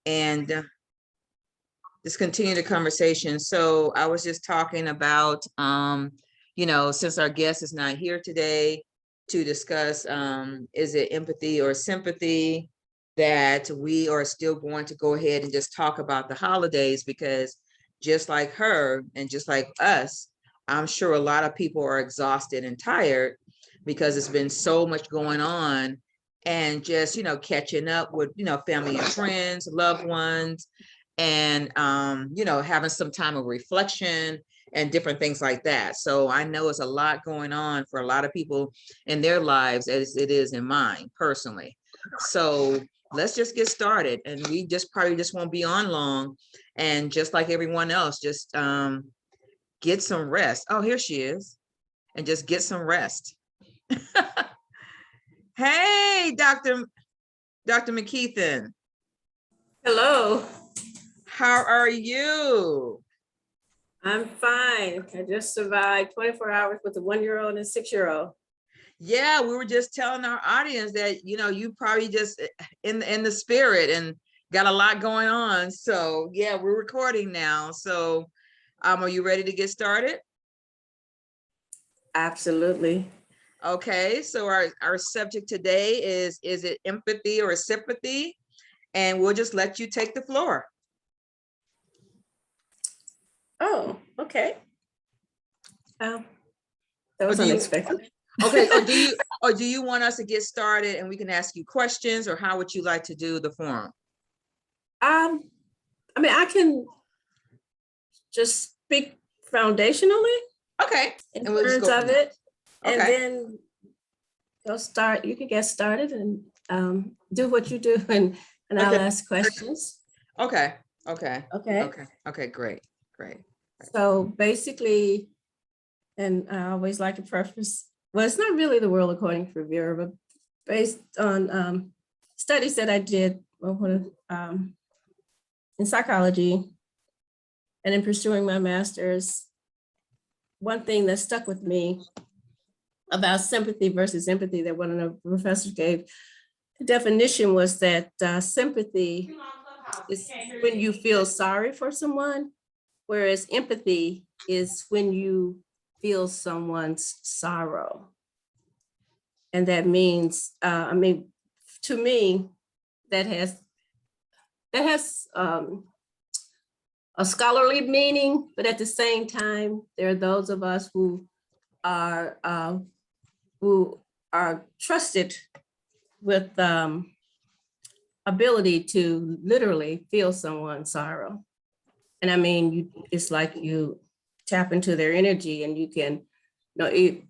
and just continue the conversation. So I was just talking about, since our guest is not here today to discuss, is it empathy or sympathy, that we are still going to go ahead and just talk about the holidays, because just like her and just like us, I'm sure a lot of people are exhausted and tired because it's been so much going on, and just, catching up with, family and friends, loved ones, and, having some time of reflection and different things like that. So I know it's a lot going on for a lot of people in their lives, as it is in mine personally. So let's just get started, and we just probably just won't be on long. And just like everyone else, just get some rest. Oh, here she is. And just get some rest. Hey, Dr. McKethan. Hello. How are you? I'm fine. I just survived 24 hours with a 1-year-old and a 6-year-old. Yeah, we were just telling our audience that, you probably just in the spirit and got a lot going on. So yeah, we're recording now. So are you ready to get started? Absolutely. Okay, so our subject today is it empathy or sympathy? And we'll just let you take the floor. Oh, okay. That was unexpected. Okay, or do you want us to get started and we can ask you questions, or how would you like to do the forum? I mean, I can just speak foundationally. Okay. In terms of it. Okay. And then you can get started and do what you do, and I'll ask questions. Okay. Great. So basically, and I always like to preface, well, it's not really the world according to Vera, but based on studies that I did in psychology and in pursuing my master's, one thing that stuck with me about sympathy versus empathy that one of the professors gave, the definition was that sympathy is when you feel sorry for someone, whereas empathy is when you feel someone's sorrow. And that means, to me, that has a scholarly meaning, but at the same time, there are those of us who are trusted with ability to literally feel someone's sorrow. And I mean, it's like you tap into their energy, and you can, you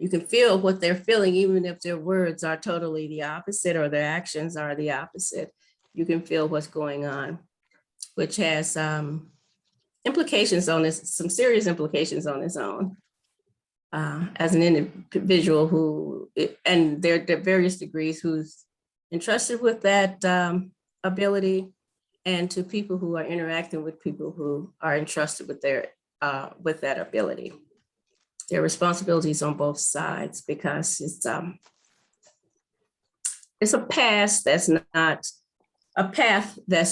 can feel what they're feeling, even if their words are totally the opposite or their actions are the opposite. You can feel what's going on, which has implications on this, some serious implications on its own. As an individual who, and there are various degrees, who's entrusted with that ability, and to people who are interacting with people who are entrusted with with that ability. There are responsibilities on both sides, because it's a path that's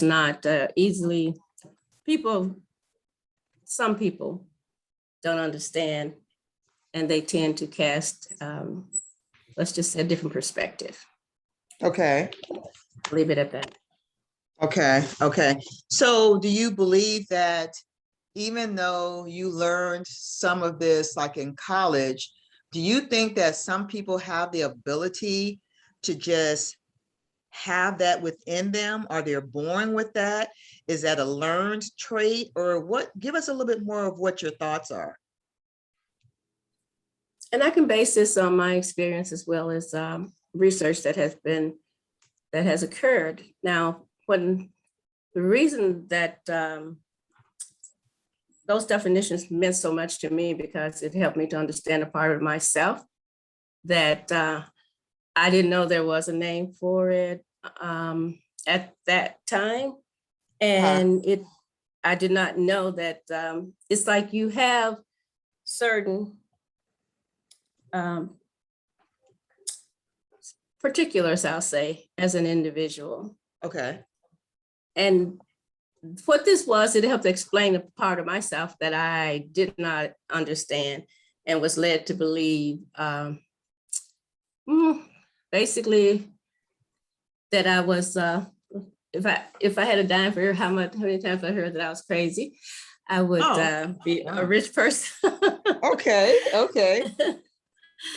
not easily, some people don't understand, and they tend to cast, let's just say, a different perspective. Okay. Leave it at that. Okay. So do you believe that even though you learned some of this like in college, do you think that some people have the ability to just have that within them? Are they born with that? Is that a learned trait, or what? Give us a little bit more of what your thoughts are. And I can base this on my experience as well as research that has occurred. Now, when the reason that those definitions meant so much to me, because it helped me to understand a part of myself that I didn't know there was a name for it at that time. And I did not know that it's like you have certain particulars, I'll say, as an individual. Okay. And what this was, it helped explain a part of myself that I did not understand and was led to believe, basically, that I was, if I had a dime for how many times I heard that I was crazy, I would be a rich person. Okay, okay,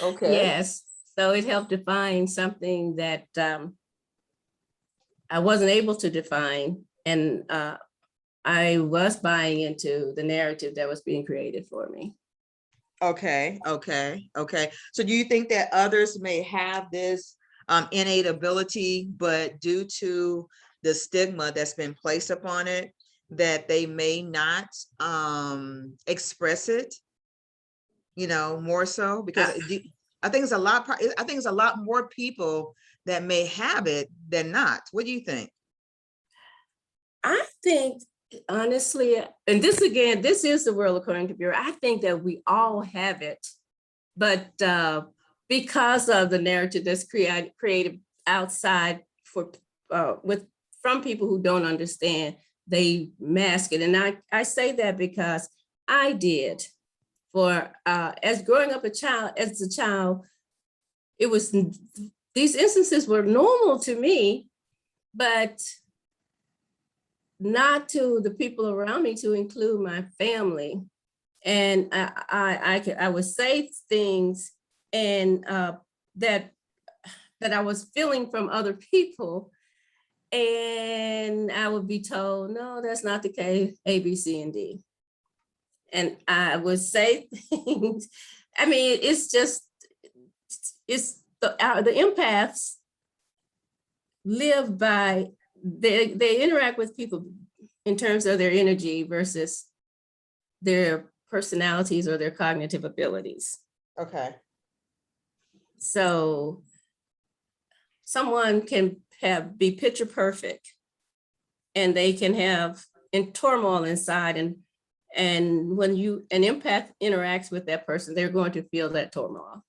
okay. Yes. So it helped define something that I wasn't able to define. And I was buying into the narrative that was being created for me. Okay, okay, okay. So do you think that others may have this innate ability, but due to the stigma that's been placed upon it, that they may not express it, more so? Because I think it's a lot, I think it's a lot more people that may have it than not. What do you think? I think, honestly, and this again, this is the world according to Vera. I think that we all have it, but because of the narrative that's created outside for from people who don't understand, they mask it. And I say that because I did. For as growing up as a child, it was, these instances were normal to me, but not to the people around me, to include my family. And I would say things and that I was feeling from other people, and I would be told, no, that's not the case, A, B, C, and D. And I would say things. I mean, it's the empaths live by, they interact with people in terms of their energy versus their personalities or their cognitive abilities. Okay. So someone can be picture perfect, and they can have in turmoil inside, and when an empath interacts with that person, they're going to feel that turmoil.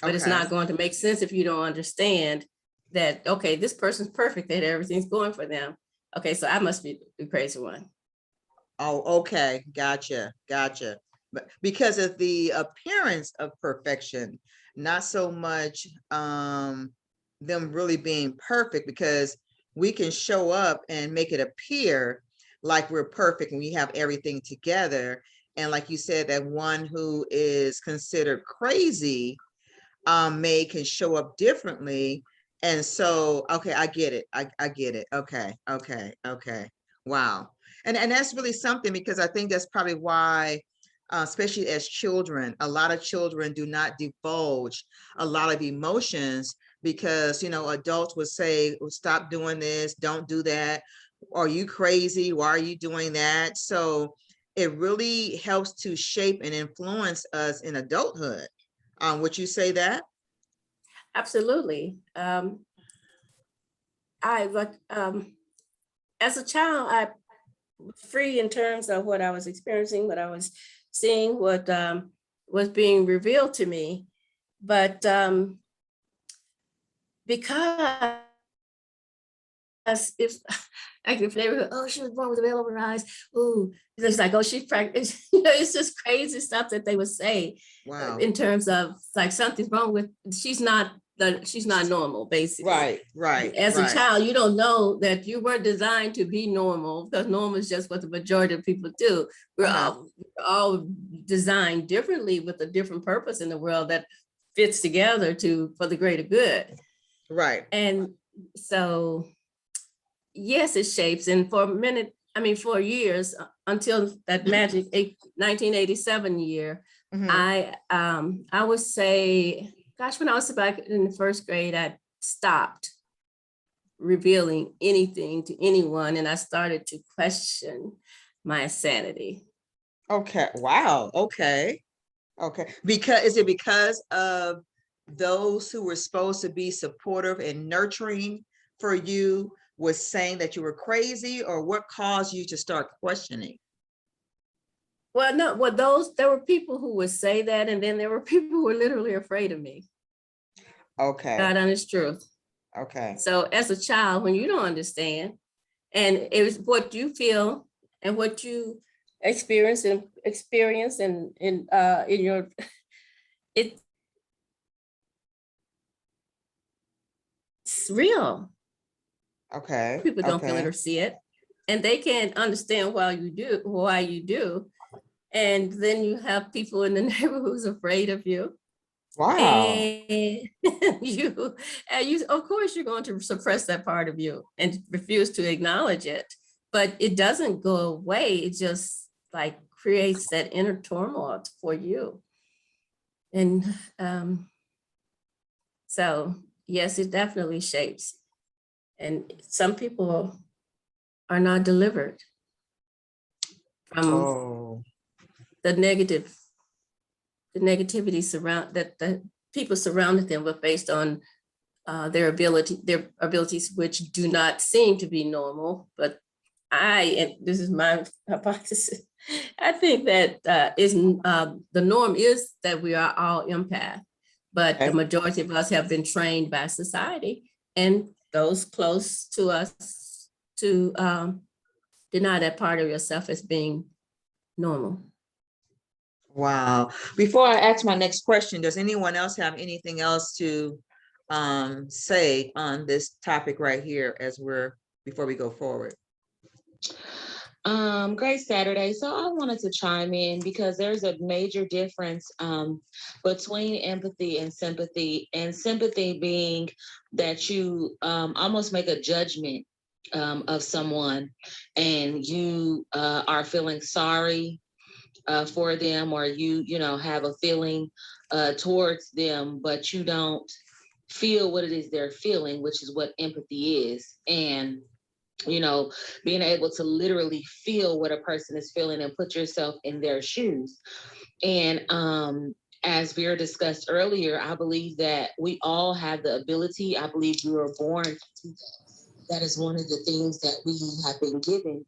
But it's not going to make sense if you don't understand that, okay, this person's perfect, that everything's going for them. Okay, so I must be the crazy one. Oh, okay. Gotcha. But because of the appearance of perfection, not so much them really being perfect, because we can show up and make it appear like we're perfect and we have everything together. And like you said, that one who is considered crazy can show up differently. And so, okay, I get it. I get it. Okay. Wow. And that's really something, because I think that's probably why, especially as children, a lot of children do not divulge a lot of emotions, because, adults would say, "Well, stop doing this, don't do that. Are you crazy? Why are you doing that?" So it really helps to shape and influence us in adulthood. Would you say that? Absolutely. As a child, I was free in terms of what I was experiencing, what I was seeing, what was being revealed to me. But because if they were, oh, she was born with a veil over her eyes. Ooh, it's like, oh, she's pregnant. It's just crazy stuff that they would say. Wow. In terms of like, something's wrong with, she's not normal, basically. Right. As a child, you don't know that you weren't designed to be normal, because normal is just what the majority of people do. We're all designed differently with a different purpose in the world that fits together for the greater good. Right. And so, yes, it shapes. And for years, until that magic 1987 year, I would say, gosh, when I was back in the first grade, I stopped revealing anything to anyone, and I started to question my sanity. Okay. Wow. Okay. Is it because of those who were supposed to be supportive and nurturing for you was saying that you were crazy, or what caused you to start questioning? Well, no, there were people who would say that, and then there were people who were literally afraid of me. Okay. God honest truth. Okay. So as a child, when you don't understand, And it was what you feel and what you experience and in your it's real. Okay, People don't feel it okay. or see it, and they can't understand why you do. And then you have people in the neighborhood who's afraid of you. Wow. And you of course you're going to suppress that part of you and refuse to acknowledge it, but it doesn't go away. It just like creates that inner turmoil for you. And so yes, it definitely shapes. And some people are not delivered from Oh, the negativity that the people surrounded them with based on their abilities, which do not seem to be normal. But and this is my hypothesis, I think that the norm is that we are all empath, but the okay. majority of us have been trained by society and those close to us to deny that part of yourself as being normal. Wow. Before I ask my next question, does anyone else have anything else to say on this topic right here before we go forward? Great Saturday. So I wanted to chime in because there's a major difference between empathy and sympathy being that you almost make a judgment of someone and you are feeling sorry for them, or you know have a feeling towards them, but you don't feel what it is they're feeling, which is what empathy is. And you know, being able to literally feel what a person is feeling and put yourself in their shoes. And as Vera discussed earlier, I believe that we all have the ability. I believe we were born to do that. That is one of the things that we have been given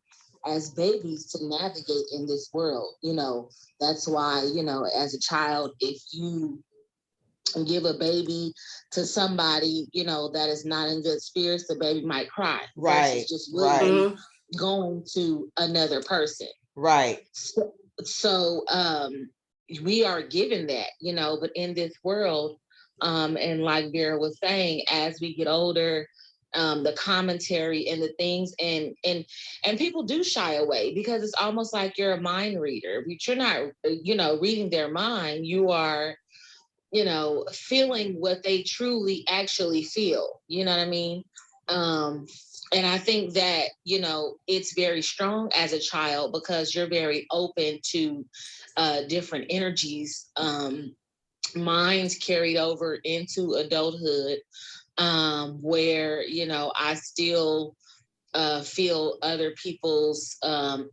as babies to navigate in this world. You know, that's why, you know, as a child, if you give a baby to somebody, you know, that is not in good spirits, the baby might cry. Right, Versus just right, willingly going to another person. right. So we are given that, you know, but in this world, and like Vera was saying, as we get older, the commentary and the things and people do shy away because it's almost like you're a mind reader. But you're not, you know, reading their mind. You are, you know, feeling what they truly actually feel. You know what I mean? And I think that, you know, it's very strong as a child because you're very open to different energies, minds carried over into adulthood, where, you know, I still feel other people's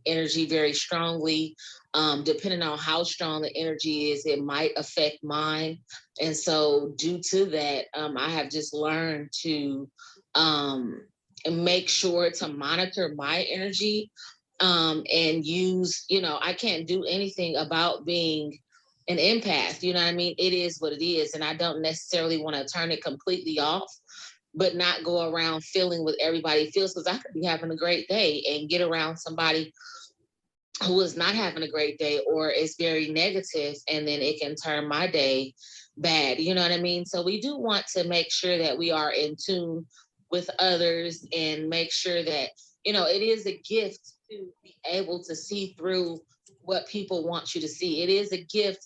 energy very strongly. Depending on how strong the energy is, it might affect mine. And so, due to that, I have just learned to make sure to monitor my energy and use, you know, I can't do anything about being an empath. You know what I mean? It is what it is. And I don't necessarily want to turn it completely off, but not go around feeling what everybody feels, because I could be having a great day and get around somebody who is not having a great day or is very negative, and then it can turn my day bad. You know what I mean? So we do want to make sure that we are in tune with others and make sure that, you know, it is a gift to be able to see through what people want you to see. It is a gift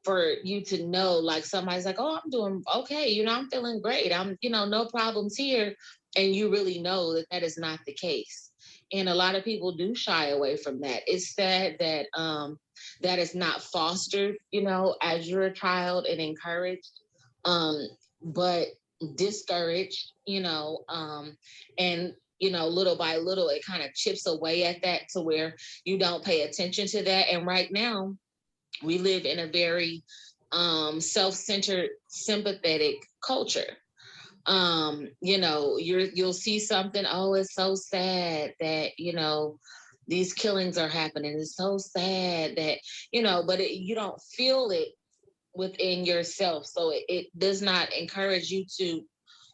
for you to know, like somebody's like, oh, I'm doing okay, you know, I'm feeling great, I'm, you know, no problems here, and you really know that that is not the case. And a lot of people do shy away from that. It's sad that that is not fostered, you know, as you're a child, and encouraged, um but discouraged, you know, and you know, little by little it kind of chips away at that to where you don't pay attention to that. And right now we live in a very self-centered, sympathetic culture. You know, you'll see something, oh, it's so sad that, you know, these killings are happening. It's so sad that, you know, but you don't feel it within yourself. So it does not encourage you to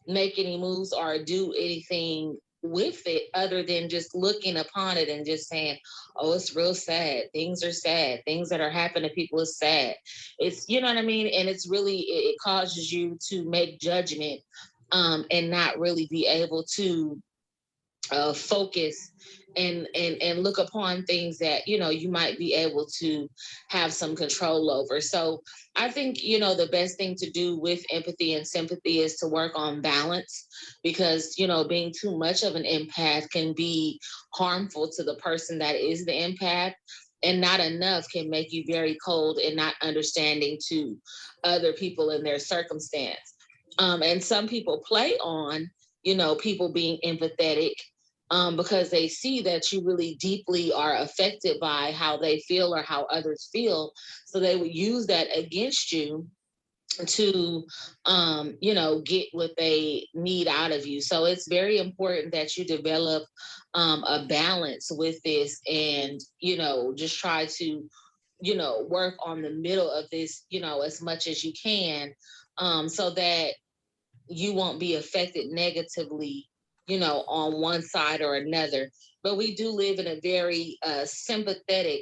make any moves or do anything with it other than just looking upon it and just saying, oh, it's real sad. Things are sad. Things that are happening to people is sad. It's, you know what I mean? And it's really, it causes you to make judgment and not really be able to focus and look upon things that, you know, you might be able to have some control over. So I think, you know, the best thing to do with empathy and sympathy is to work on balance, because, you know, being too much of an empath can be harmful to the person that is the empath, and not enough can make you very cold and not understanding to other people in their circumstance. And some people play on, you know, people being empathetic because they see that you really deeply are affected by how they feel or how others feel. So they would use that against you to you know, get what they need out of you. So it's very important that you develop a balance with this, and, you know, just try to, you know, work on the middle of this, you know, as much as you can, so that you won't be affected negatively, you know, on one side or another. But we do live in a very sympathetic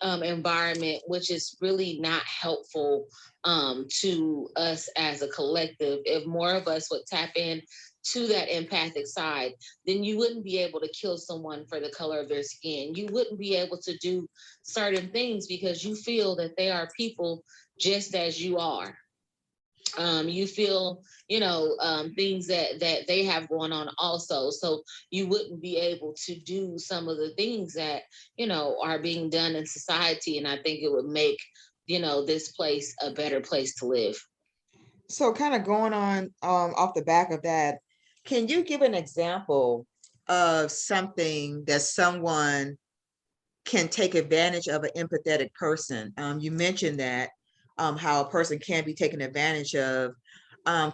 environment, which is really not helpful to us as a collective. If more of us would tap in to that empathic side, then you wouldn't be able to kill someone for the color of their skin. You wouldn't be able to do certain things because you feel that they are people just as you are. You feel, you know, things that they have going on also, so you wouldn't be able to do some of the things that, you know, are being done in society. And I think it would make, you know, this place a better place to live. So kind of going on off the back of that, can you give an example of something that someone can take advantage of an empathetic person? You mentioned that how a person can be taken advantage of.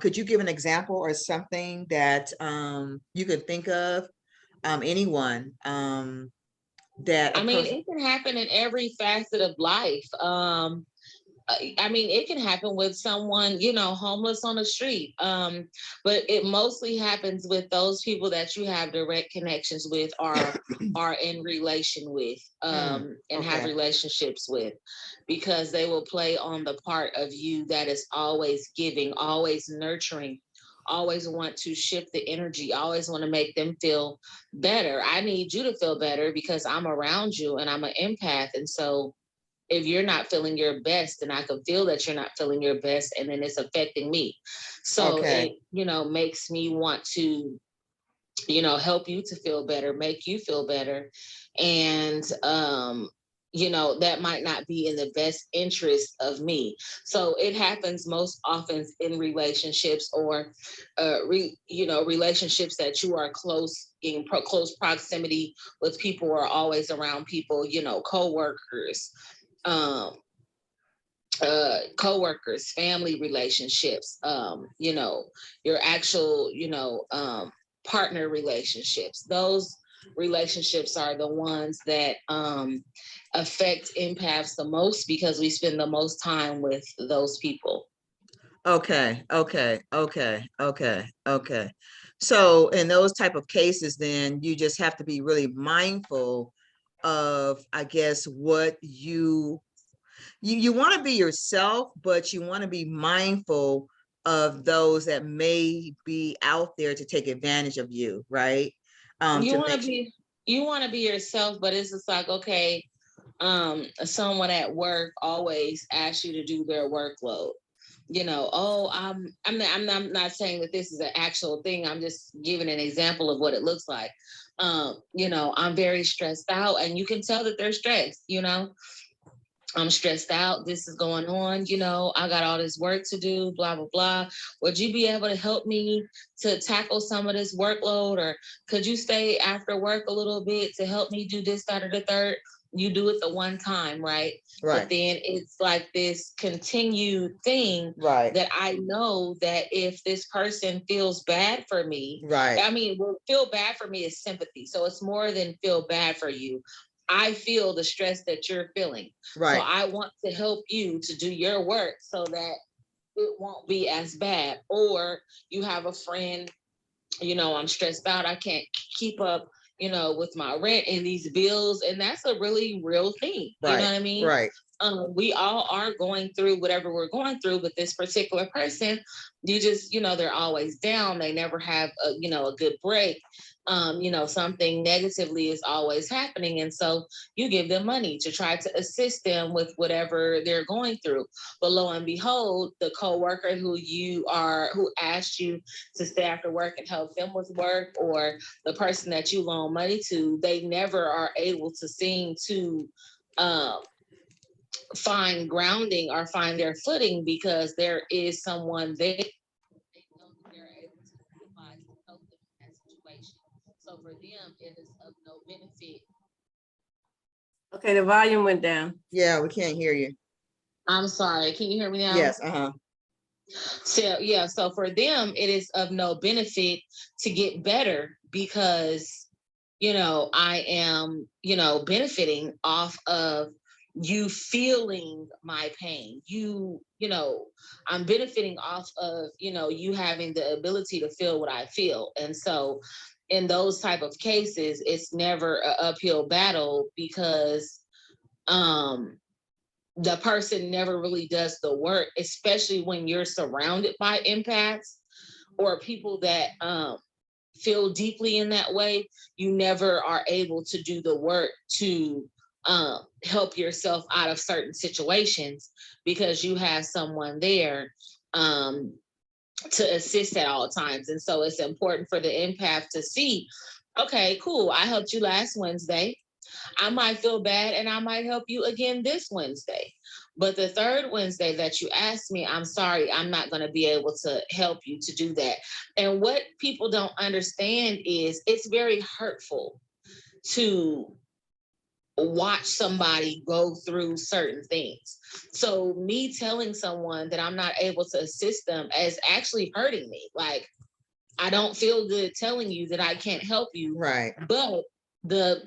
Could you give an example or something that you could think of? Anyone that a I mean, person. it can happen in every facet of life. I mean, it can happen with someone, you know, homeless on the street. But it mostly happens with those people that you have direct connections with, or are in relation with, and have Okay. relationships with, because they will play on the part of you that is always giving, always nurturing, always want to shift the energy, always want to make them feel better. I need you to feel better because I'm around you and I'm an empath. And so if you're not feeling your best, then I can feel that you're not feeling your best, and then it's affecting me. So Okay. it, you know, makes me want to, you know, help you to feel better, make you feel better. And you know, that might not be in the best interest of me. So it happens most often in relationships, or you know, relationships that you are close in close proximity with people, who are always around people, you know, co-workers, um co-workers, family relationships, you know, your actual, you know, partner relationships. Those relationships are the ones that affect empaths the most, because we spend the most time with those people. Okay, okay, okay, okay, okay. So in those type of cases, then you just have to be really mindful of, I guess, what you want to be yourself, but you want to be mindful of those that may be out there to take advantage of you, right? You To want to make be, you want to be yourself, but it's just like, okay, someone at work always asks you to do their workload. You know, oh, I'm not saying that this is an actual thing. I'm just giving an example of what it looks like. You know, I'm very stressed out, and you can tell that they're stressed. You know, I'm stressed out. This is going on. You know, I got all this work to do, blah, blah, blah. Would you be able to help me to tackle some of this workload? Or could you stay after work a little bit to help me do this, that, or the third? You do it the one time, right? But right, then it's like this continued thing right, that I know that if this person feels bad for me, right, I mean, well, feel bad for me is sympathy. So it's more than feel bad for you. I feel the stress that you're feeling. So right, I want to help you to do your work so that it won't be as bad. Or you have a friend I'm stressed out. I can't keep up, with my rent and these bills. And that's a really real thing. You know Right, what I mean? right, We all are going through whatever we're going through, but this particular person, you just, they're always down. They never have a good break. Something negatively is always happening. And so you give them money to try to assist them with whatever they're going through. But lo and behold, the coworker who asked you to stay after work and help them with work, or the person that you loan money to, they never are able to seem to find grounding or find their footing, because there is someone there they know that they're able to utilize to help them in that situation. So for them, it is of no benefit. Okay, the volume went down. yeah, we can't hear you. I'm sorry, can you hear me now? Yes, So yeah, so for them, it is of no benefit to get better, because I am, benefiting off of you feeling my pain. I'm benefiting off of, you having the ability to feel what I feel. And so in those type of cases, it's never an uphill battle, because um the person never really does the work, especially when you're surrounded by empaths or people that feel deeply in that way. You never are able to do the work to help yourself out of certain situations, because you have someone there um, to assist at all times. And so it's important for the empath to see, okay, cool, I helped you last Wednesday. I might feel bad and I might help you again this Wednesday. But the third Wednesday that you asked me, I'm sorry, I'm not going to be able to help you to do that. And what people don't understand is it's very hurtful to watch somebody go through certain things. So me telling someone that I'm not able to assist them is actually hurting me. Like, I don't feel good telling you that I can't help you. right. But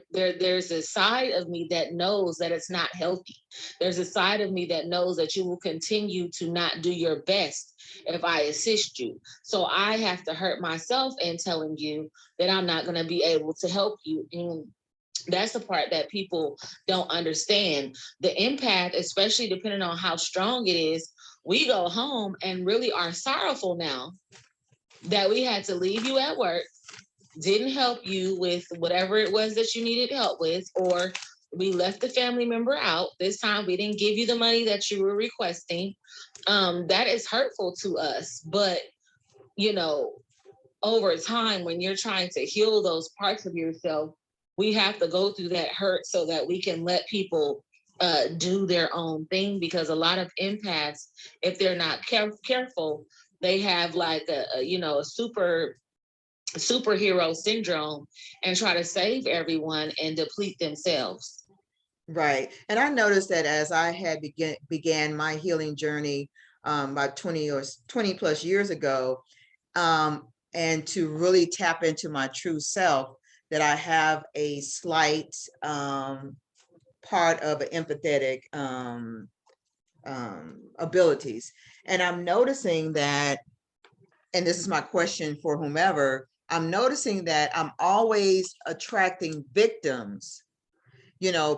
there's a side of me that knows that it's not healthy. There's a side of me that knows that you will continue to not do your best if I assist you. So I have to hurt myself in telling you that I'm not going to be able to help you. And that's the part that people don't understand. The empath, especially depending on how strong it is, we go home and really are sorrowful now that we had to leave you at work, didn't help you with whatever it was that you needed help with, or we left the family member out. This time we didn't give you the money that you were requesting. That is hurtful to us. But, over time, when you're trying to heal those parts of yourself, we have to go through that hurt so that we can let people do their own thing. Because a lot of empaths, if they're not careful, they have like a superhero syndrome and try to save everyone and deplete themselves. Right. And I noticed that as I had began my healing journey about 20 plus years ago, and to really tap into my true self, that I have a slight part of an empathetic abilities. And I'm noticing that, and this is my question for whomever, I'm noticing that I'm always attracting victims.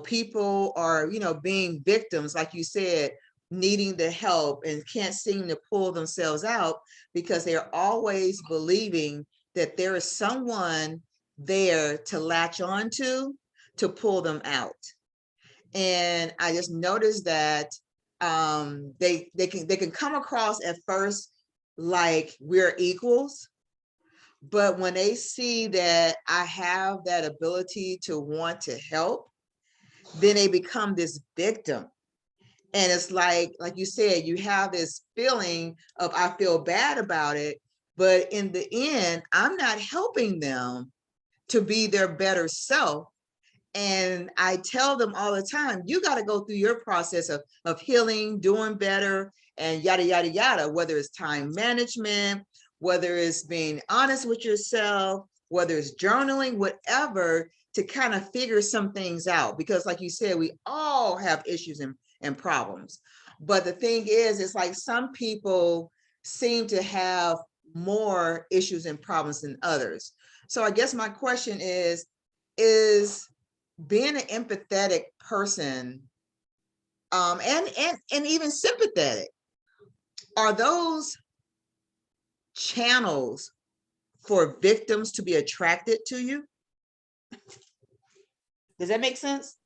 People are, being victims, like you said, needing the help and can't seem to pull themselves out, because they're always believing that there is someone there to latch on to pull them out. And I just noticed that they can come across at first like we're equals, but when they see that I have that ability to want to help, then they become this victim. And it's like you said, you have this feeling of, I feel bad about it, but in the end, I'm not helping them to be their better self. And I tell them all the time, you got to go through your process of healing, doing better, and yada, yada, yada, whether it's time management, whether it's being honest with yourself, whether it's journaling, whatever, to kind of figure some things out. Because like you said, we all have issues and problems. But the thing is, it's like some people seem to have more issues and problems than others. So I guess my question is being an empathetic person, and even sympathetic, are those channels for victims to be attracted to you? Does that make sense?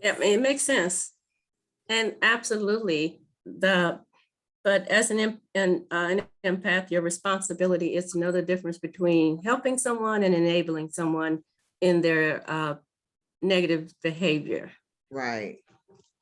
Yeah, it makes sense. And absolutely, but as an empath, your responsibility is to know the difference between helping someone and enabling someone in their negative behavior. Right.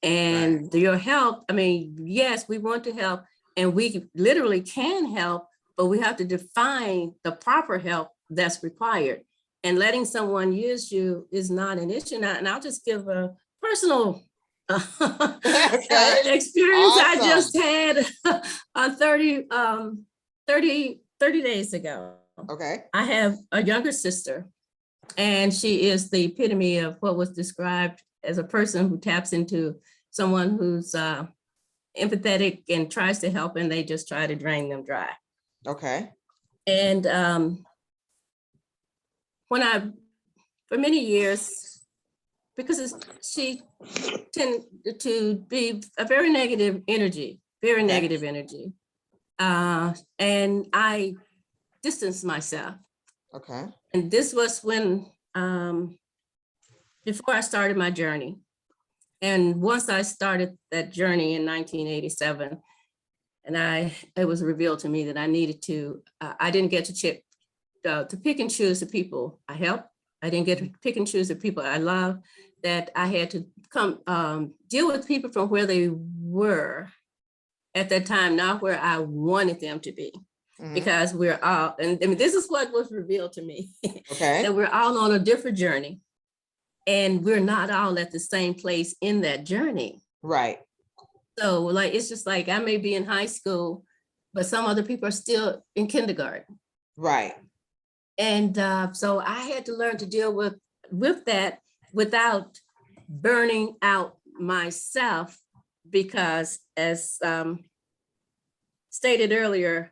And your help, I mean, yes, we want to help, and we literally can help, but we have to define the proper help that's required. And letting someone use you is not an issue. And I'll just give a personal Okay. experience I Awesome. just had on 30 days ago. Okay. I have a younger sister, and she is the epitome of what was described as a person who taps into someone who's empathetic and tries to help, and they just try to drain them dry. Okay. And for many years, because she tended to be a very negative energy, and I distanced myself. Okay. And this was when, before I started my journey. And once I started that journey in 1987, and it was revealed to me that I needed to, I didn't get to pick and choose the people I help. I didn't get to pick and choose the people I love, that I had to deal with people from where they were at that time, not where I wanted them to be. Mm-hmm. Because we're all, and I mean, this is what was revealed to me, okay. that we're all on a different journey, and we're not all at the same place in that journey. Right. So like, it's just like, I may be in high school, but some other people are still in kindergarten. Right. And so I had to learn to deal with that without burning out myself, because as stated earlier,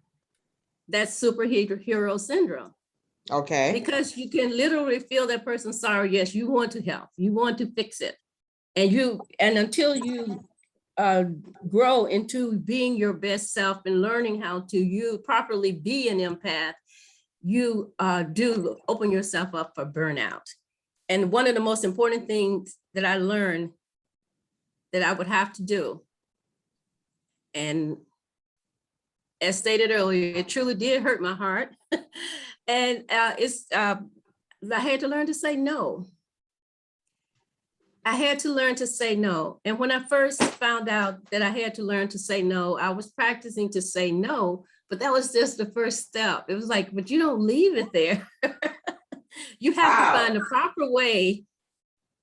that's superhero syndrome. Okay. Because you can literally feel that person sorry. Yes, you want to help, you want to fix it. And until you grow into being your best self and learning how to properly be an empath, you do open yourself up for burnout. And one of the most important things that I learned that I would have to do, and as stated earlier, it truly did hurt my heart. And I had to learn to say no. I had to learn to say no. And when I first found out that I had to learn to say no, I was practicing to say no, but that was just the first step. It was like, but you don't leave it there. You have to find a proper way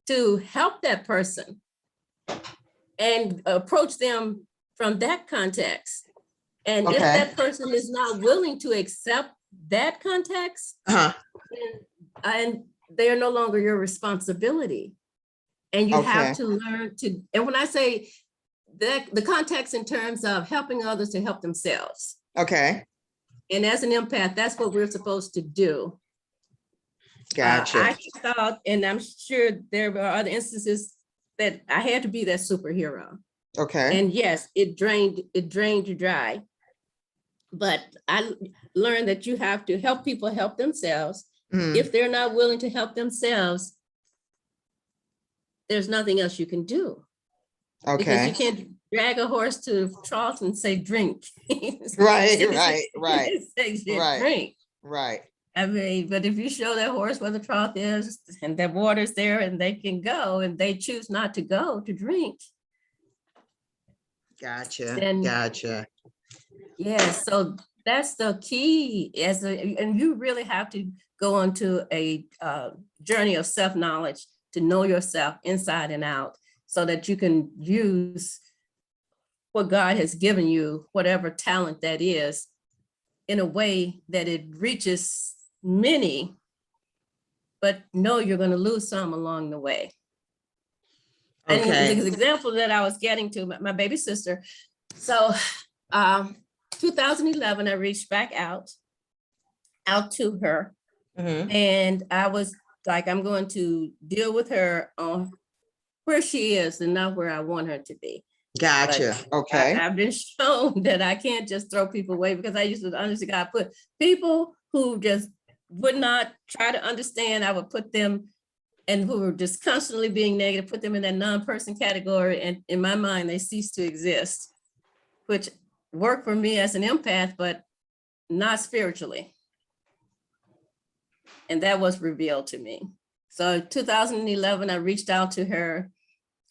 to help that person and approach them from that context. And if that person is not willing to accept that context, and they are no longer your responsibility. And you have to learn to, and when I say that, the context in terms of helping others to help themselves. Okay. And as an empath, that's what we're supposed to do. Gotcha. I thought, and I'm sure there were other instances that I had to be that superhero. Okay. And yes, it drained you dry. But I learned that you have to help people help themselves. Mm. If they're not willing to help themselves, there's nothing else you can do. Okay. Because you can't drag a horse to trough and say, drink. Right. Drink. Right. I mean, but if you show that horse where the trough is and that water's there and they can go and they choose not to go to drink. Gotcha. Yeah, so that's the key, and you really have to go onto a journey of self-knowledge to know yourself inside and out, so that you can use what God has given you, whatever talent that is, in a way that it reaches many, but know you're going to lose some along the way. Okay. And the example that I was getting to, my baby sister, so 2011, I reached back out to her, Mhm. and I was like, I'm going to deal with her on where she is and not where I want her to be. Gotcha. Okay. I've been shown that I can't just throw people away, because I used to, honestly, God, put people who just would not try to understand. I would put them, and who were just constantly being negative, put them in that non-person category. And in my mind, they cease to exist, which worked for me as an empath, but not spiritually. And that was revealed to me. So 2011, I reached out to her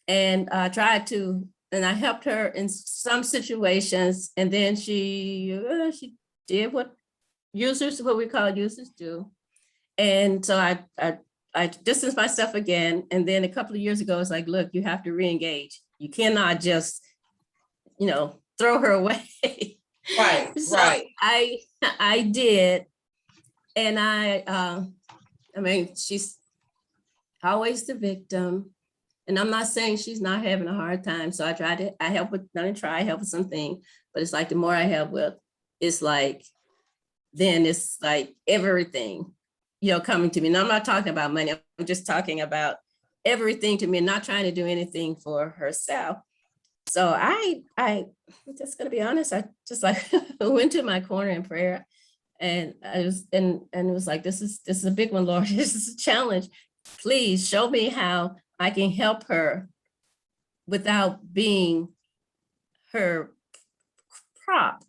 and tried to, and I helped her in some situations. And then she did what we call users do. And so I distanced myself again. And then a couple of years ago, it's like, look, you have to re-engage. You cannot just, throw her away. Right. So Right. I did. And I mean, she's always the victim. And I'm not saying she's not having a hard time. So I help with something, but it's like the more I help with, it's like, then it's like everything, coming to me. And I'm not talking about money. I'm just talking about everything to me, not trying to do anything for herself. So I'm just gonna be honest. I just like went to my corner in prayer, and I was, and it was like, this is a big one, Lord. This is a challenge. Please show me how I can help her without being her prop.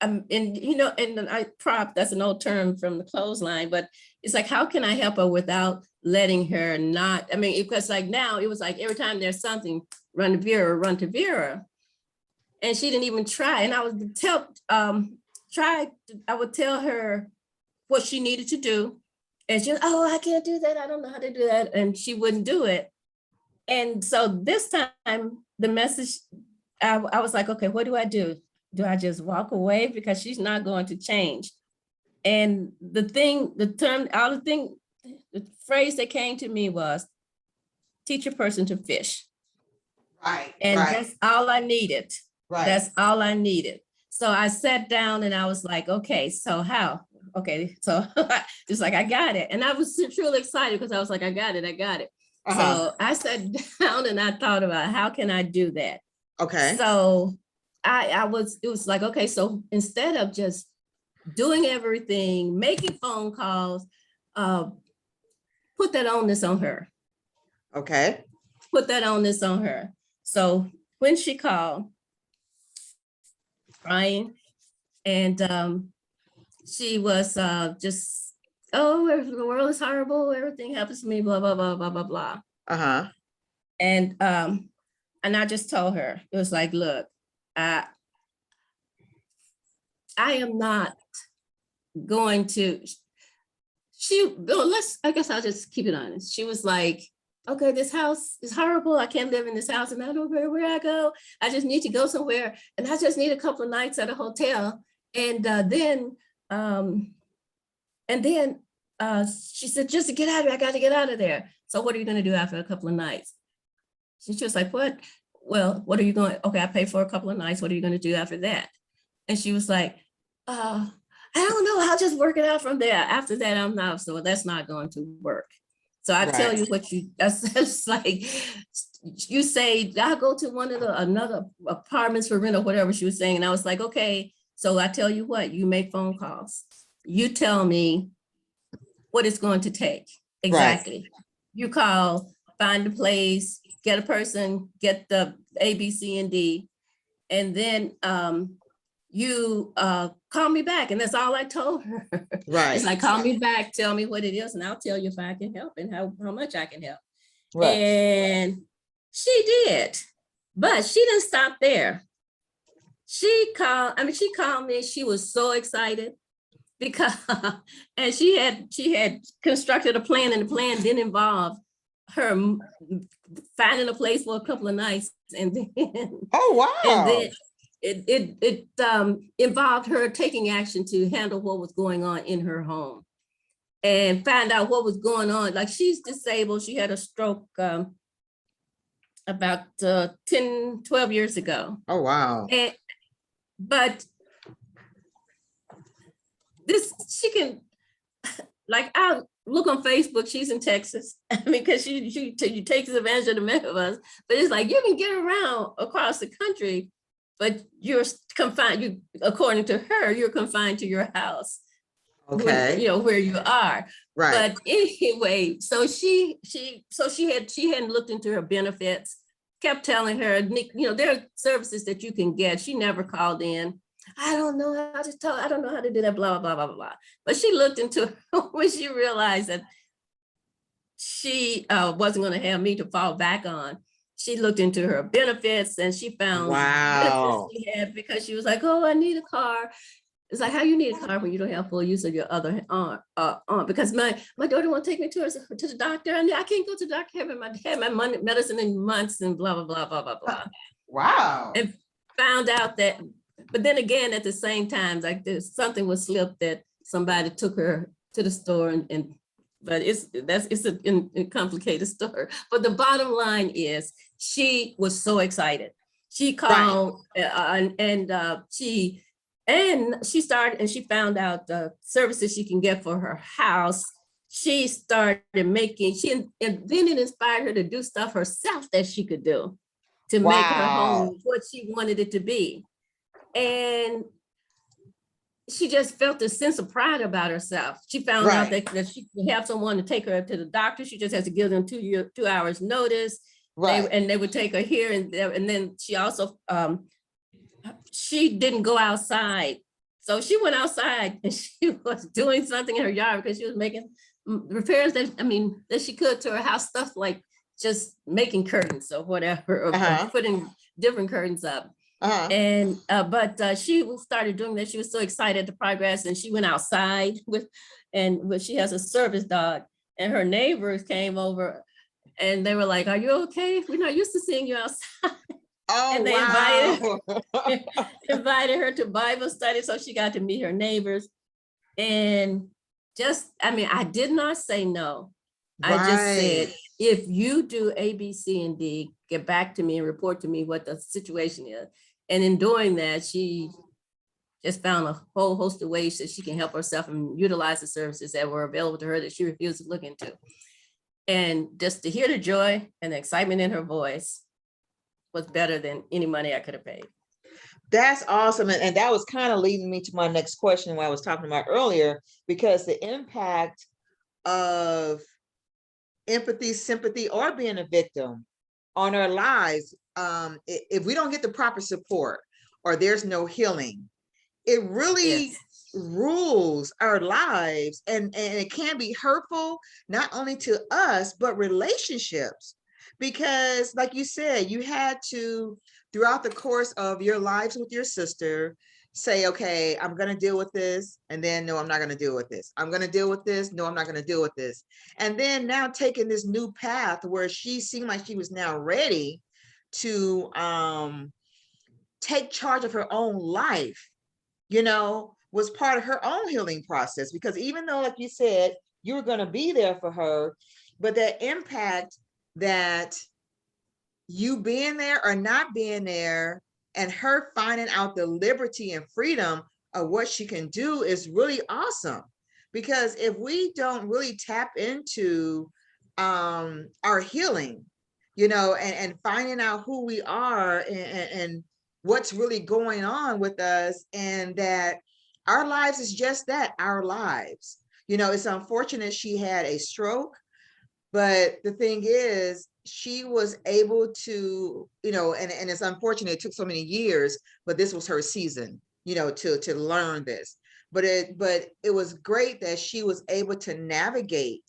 And I prop, that's an old term from the clothesline, but it's like, how can I help her without letting her not, because like now it was like every time there's something, run to Vera. And she didn't even try. And I would I would tell her what she needed to do. And she was, oh, I can't do that. I don't know how to do that. And she wouldn't do it. And so this time the message, I was like, okay, what do I do? Do I just walk away? Because she's not going to change. And the phrase that came to me was, teach a person to fish. Right. And right. that's all I needed. Right. That's all I needed. So I sat down and I was like, okay, so how? Okay, so it's like, I got it. And I was truly excited because I was like, I got it. Uh-huh. So I sat down and I thought about, how can I do that? Okay. So it was like, okay, so instead of just doing everything, making phone calls, put that onus on her. Okay. Put that onus on her. So when she called, crying, and she was just, oh, the world is horrible, everything happens to me, blah, blah, blah, blah, blah, blah. Uh-huh. And I just told her, it was like, look, I am not going to, I guess I'll just keep it honest. She was like, okay, this house is horrible. I can't live in this house and I don't know where I go. I just need to go somewhere. And I just need a couple of nights at a hotel. And then she said, just to get out of here, I got to get out of there. So what are you going to do after a couple of nights? She was like, what? Well, what are you going? Okay, I paid for a couple of nights. What are you going to do after that? And she was like, I don't know. I'll just work it out from there. After that, I'm not. So that's not going to work. So I tell you what that's like, you say, I'll go to another apartments for rent or whatever she was saying. And I was like, okay, so I tell you what, you make phone calls. You tell me what it's going to take. Exactly. Right. You call, find a place, get a person, get the A, B, C, and D. And then you call me back. And that's all I told her. Right. It's like, call me back, tell me what it is, and I'll tell you if I can help and how much I can help. Right. And she did, but she didn't stop there. She called me, she was so excited because, and she had constructed a plan, and the plan didn't involve her finding a place for a couple of nights. And then, oh, wow. And then it involved her taking action to handle what was going on in her home and find out what was going on. Like, she's disabled. She had a stroke about 10, 12 years ago. Oh, wow. but she can, like, I'll look on Facebook, she's in Texas. I mean, because she takes advantage of the many of us, but it's like, you can get around across the country, but you're confined, according to her, you're confined to your house. Okay. Where you are. Right. But anyway, so she hadn't looked into her benefits, kept telling her, there are services that you can get. She never called in. I don't know how to do that, blah, blah, blah, blah, blah. But she looked into when she realized that she wasn't going to have me to fall back on. She looked into her benefits and she found Wow. benefits she had, because she was like, oh, I need a car. It's like, how you need a car when you don't have full use of your other arm? Because my daughter won't take me to the doctor, and I can't go to the doctor, haven't had my medicine in months, and blah, blah, blah, blah, blah, blah. Wow. And found out that, but then again, at the same time, like something was slipped that somebody took her to the store, but it's a complicated story. But the bottom line is, she was so excited. She called she started, and she found out the services she can get for her house. She started making, and then it inspired her to do stuff herself that she could do to make her home what she wanted it to be. And she just felt a sense of pride about herself. She found out that she could have someone to take her to the doctor. She just has to give them 2 hours notice. Right. They would take her here and there. And then she also, she didn't go outside. So she went outside and she was doing something in her yard because she was making repairs that she could to her house, stuff like just making curtains or whatever, or putting different curtains up. And but she started doing that. She was so excited at the progress, and she went outside but she has a service dog, and her neighbors came over and they were like, "Are you okay? We're not used to seeing you outside." Oh, and they wow. invited her to Bible study, so she got to meet her neighbors. And I did not say no. I just said, if you do A, B, C, and D, get back to me and report to me what the situation is. And in doing that, she just found a whole host of ways that she can help herself and utilize the services that were available to her that she refused to look into. And just to hear the joy and the excitement in her voice was better than any money I could have paid. That's awesome. And that was kind of leading me to my next question, what I was talking about earlier, because the impact of empathy, sympathy, or being a victim on our lives, if we don't get the proper support or there's no healing, it really rules our lives, and it can be hurtful, not only to us, but relationships. Because like you said, you had to, throughout the course of your lives with your sister, say, okay, I'm going to deal with this. And then, no, I'm not going to deal with this. I'm going to deal with this. No, I'm not going to deal with this. And then now taking this new path where she seemed like she was now ready to take charge of her own life, was part of her own healing process. Because even though, like you said, you were going to be there for her, but that impact that you being there or not being there, and her finding out the liberty and freedom of what she can do, is really awesome. Because if we don't really tap into our healing, and finding out who we are and what's really going on with us, and that our lives is just that, our lives. It's unfortunate she had a stroke, but the thing is, she was able to, and it's unfortunate it took so many years, but this was her season, to learn this. But it was great that she was able to navigate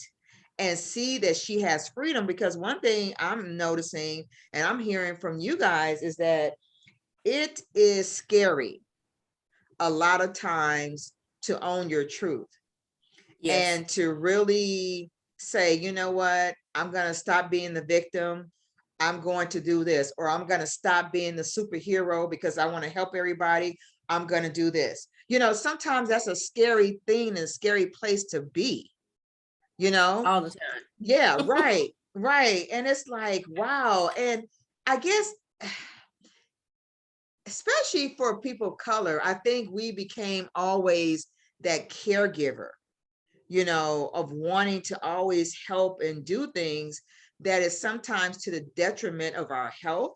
and see that she has freedom. Because one thing I'm noticing, and I'm hearing from you guys, is that it is scary a lot of times to own your truth. Yes. And to really say, you know what, I'm going to stop being the victim. I'm going to do this, or I'm going to stop being the superhero because I want to help everybody. I'm going to do this. Sometimes that's a scary thing and a scary place to be, all the time. Yeah, right. Right. And it's like, wow. And I guess especially for people of color, I think we became always that caregiver, you know, of wanting to always help and do things that is sometimes to the detriment of our health.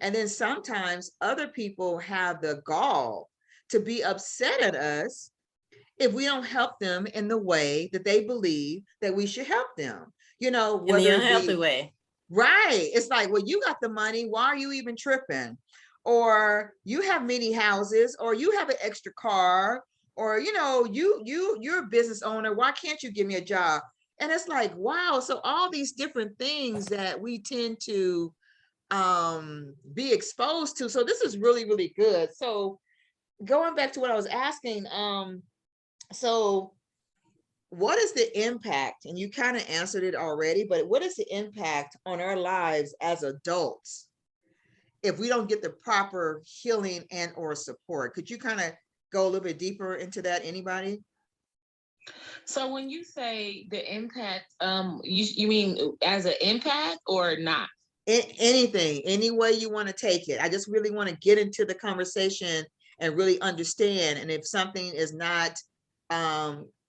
And then sometimes other people have the gall to be upset at us if we don't help them in the way that they believe that we should help them. You know, In the whether it unhealthy be way. right. It's like, well, you got the money. Why are you even tripping? Or you have many houses, or you have an extra car, or you know, you're a business owner. Why can't you give me a job? And it's like, wow. So all these different things that we tend to be exposed to. So this is really, really good. So going back to what I was asking, so what is the impact? And you kind of answered it already, but what is the impact on our lives as adults if we don't get the proper healing and or support? Could you kind of go a little bit deeper into that? Anybody? So when you say the impact, you mean as an impact or not? Anything, any way you want to take it. I just really want to get into the conversation and really understand. And if something is not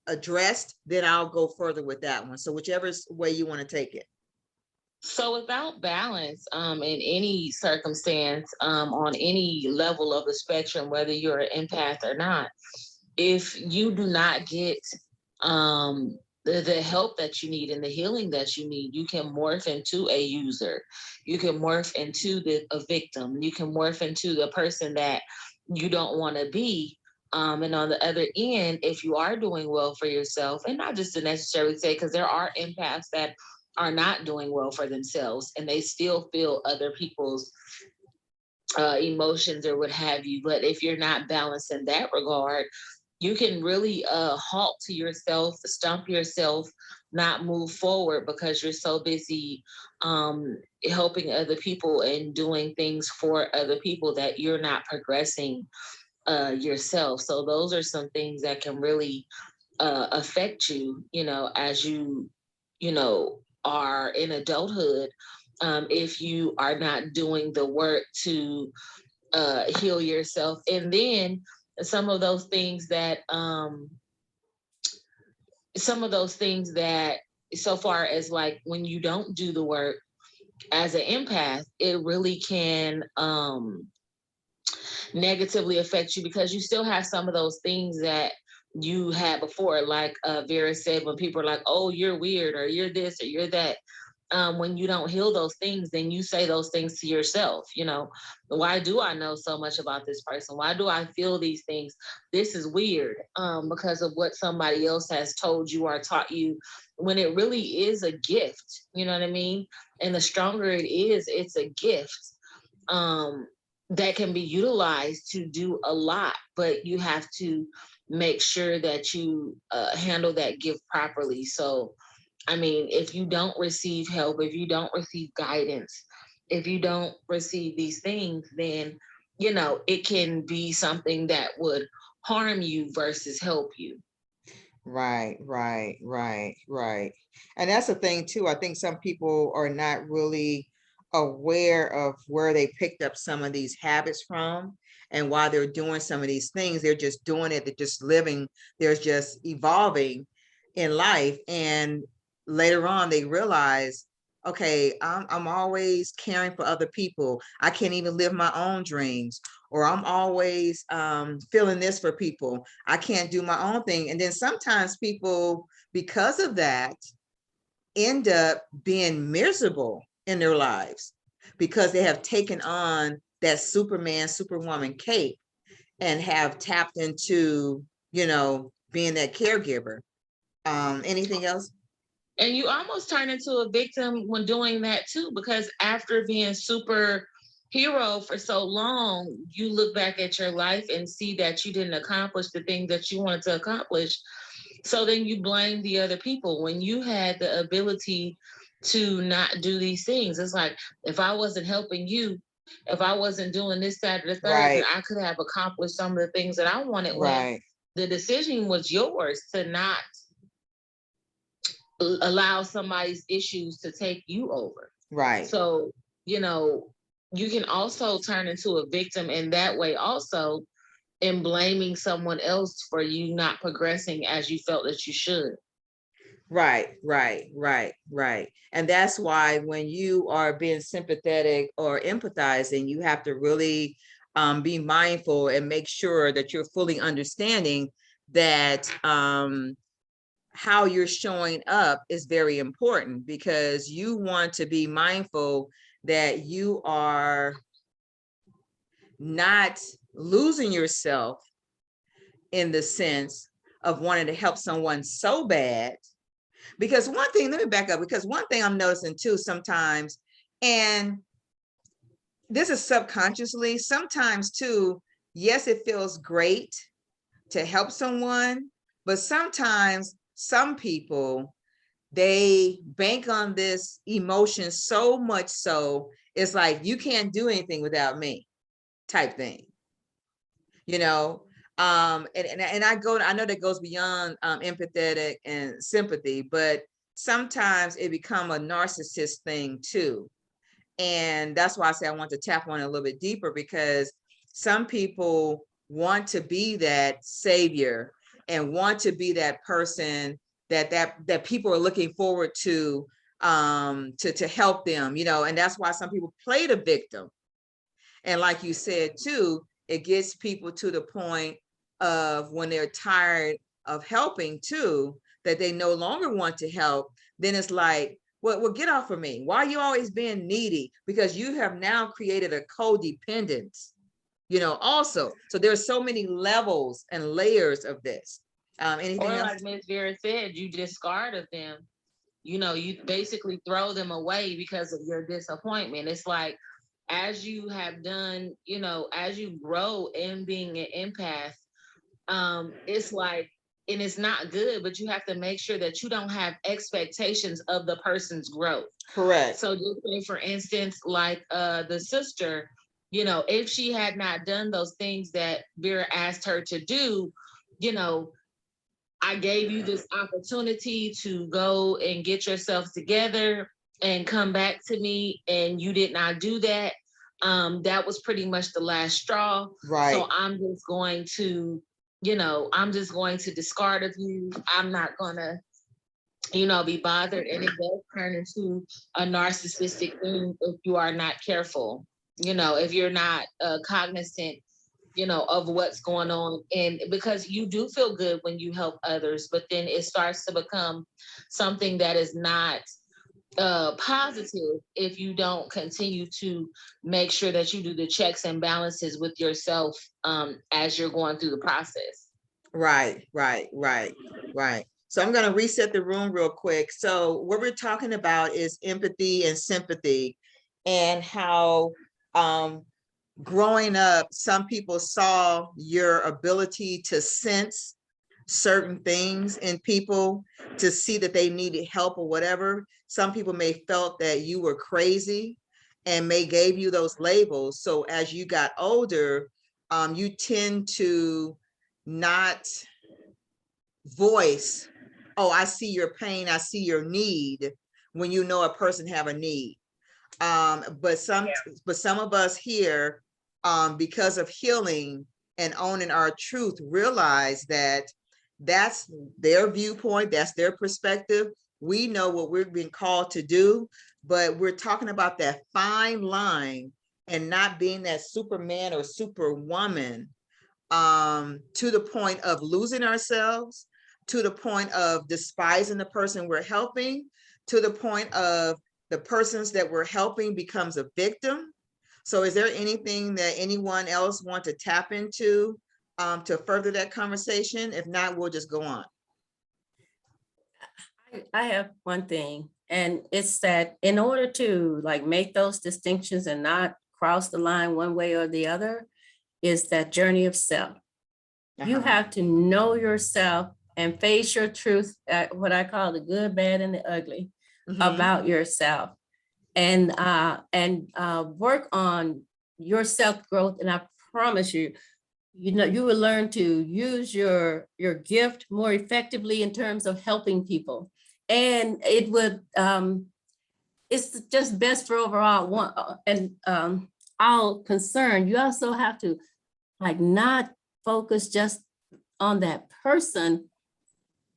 addressed, then I'll go further with that one. So whichever way you want to take it. So without balance, in any circumstance, on any level of the spectrum, whether you're an empath or not, if you do not get the help that you need and the healing that you need, you can morph into a user. You can morph into a victim. You can morph into the person that you don't want to be. And on the other end, if you are doing well for yourself, and not just to necessarily say, because there are empaths that are not doing well for themselves and they still feel other people's emotions or what have you. But if you're not balanced in that regard, you can really halt to yourself, stump yourself, not move forward because you're so busy helping other people and doing things for other people that you're not progressing yourself. So those are some things that can really affect you, you know, as you know, are in adulthood, if you are not doing the work to heal yourself. And then some of those things that so far as like when you don't do the work as an empath, it really can negatively affect you because you still have some of those things that you had before. Like Vera said, when people are like, oh, you're weird or you're this or you're that, when you don't heal those things, then you say those things to yourself. You know, why do I know so much about this person? Why do I feel these things? This is weird, because of what somebody else has told you or taught you, when it really is a gift. You know what I mean? And the stronger it is, it's a gift that can be utilized to do a lot, but you have to make sure that you handle that gift properly. So I mean, if you don't receive help, if you don't receive guidance, if you don't receive these things, then, you know, it can be something that would harm you versus help you. Right, right, right, right. And that's the thing too. I think some people are not really aware of where they picked up some of these habits from and why they're doing some of these things. They're just doing it, they're just living, they're just evolving in life. And later on they realize, okay, I'm always caring for other people. I can't even live my own dreams, or I'm always feeling this for people. I can't do my own thing. And then sometimes people, because of that, end up being miserable in their lives because they have taken on that Superman, Superwoman cape and have tapped into, you know, being that caregiver. Anything else? And you almost turn into a victim when doing that too, because after being super hero for so long, you look back at your life and see that you didn't accomplish the things that you wanted to accomplish. So then you blame the other people when you had the ability to not do these things. It's like, if I wasn't helping you, if I wasn't doing this, that, or the third, then Right, I could have accomplished some of the things that I wanted when right, the decision was yours to not allow somebody's issues to take you over. right. So, you know, you can also turn into a victim in that way also, in blaming someone else for you not progressing as you felt that you should. Right, right, right, right. And that's why when you are being sympathetic or empathizing, you have to really be mindful and make sure that you're fully understanding that how you're showing up is very important, because you want to be mindful that you are not losing yourself in the sense of wanting to help someone so bad. Because one thing, let me back up, because one thing I'm noticing too sometimes, and this is subconsciously, sometimes too, yes, it feels great to help someone, but sometimes some people, they bank on this emotion so much so it's like, you can't do anything without me type thing, you know. And I know that goes beyond empathetic and sympathy, but sometimes it become a narcissist thing too. And that's why I say I want to tap on it a little bit deeper, because some people want to be that savior and want to be that person that people are looking forward to help them, you know. And that's why some people play the victim. And like you said too, it gets people to the point of when they're tired of helping too, that they no longer want to help. Then it's like, well, get off of me. Why are you always being needy? Because you have now created a codependence, you know, also. So there's so many levels and layers of this. Anything Or else? like Miss Vera said, you discard of them. You know, you basically throw them away because of your disappointment. It's like, as you have done, you know, as you grow in being an empath, it's like, and it's not good, but you have to make sure that you don't have expectations of the person's growth. Correct. So just say, for instance, like the sister, you know, if she had not done those things that Vera asked her to do, you know, I gave you this opportunity to go and get yourself together and come back to me, and you did not do that. That was pretty much the last straw. Right. So I'm just going to, you know, I'm just going to discard of you. I'm not gonna, you know, be bothered. And it does turn into a narcissistic thing if you are not careful, you know, if you're not cognizant, you know, of what's going on. And because you do feel good when you help others, but then it starts to become something that is not positive if you don't continue to make sure that you do the checks and balances with yourself as you're going through the process. Right, right, right, right. So I'm going to reset the room real quick. So what we're talking about is empathy and sympathy, and how growing up, some people saw your ability to sense certain things in people, to see that they needed help or whatever. Some people may felt that you were crazy and may gave you those labels. So as you got older, you tend to not voice, oh, I see your pain, I see your need, when you know a person have a need. But some of us here, because of healing and owning our truth, realize that that's their viewpoint, that's their perspective. We know what we're being called to do, but we're talking about that fine line and not being that Superman or Superwoman, to the point of losing ourselves, to the point of despising the person we're helping, to the point of the persons that we're helping becomes a victim. So is there anything that anyone else want to tap into to further that conversation? If not, we'll just go on. I have one thing, and it's that in order to like make those distinctions and not cross the line one way or the other, is that journey of self. You have to know yourself and face your truth, what I call the good, bad, and the ugly about yourself, and work on your self growth. And I promise you, you know, you will learn to use your gift more effectively in terms of helping people, and it would it's just best for overall one and all concerned, you also have to like not focus just on that person.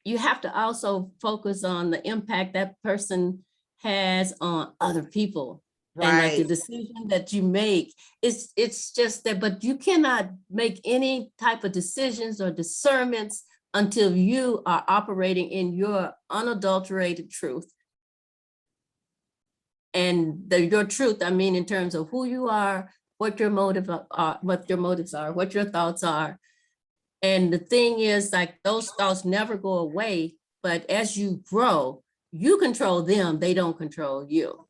You have to also focus on the impact that person has on other people. And like the Right, decision that you make, it's just that, but you cannot make any type of decisions or discernments until you are operating in your unadulterated truth. And your truth, I mean, in terms of who you are, what your motives are, what your thoughts are. And the thing is, like, those thoughts never go away, but as you grow, you control them, they don't control you.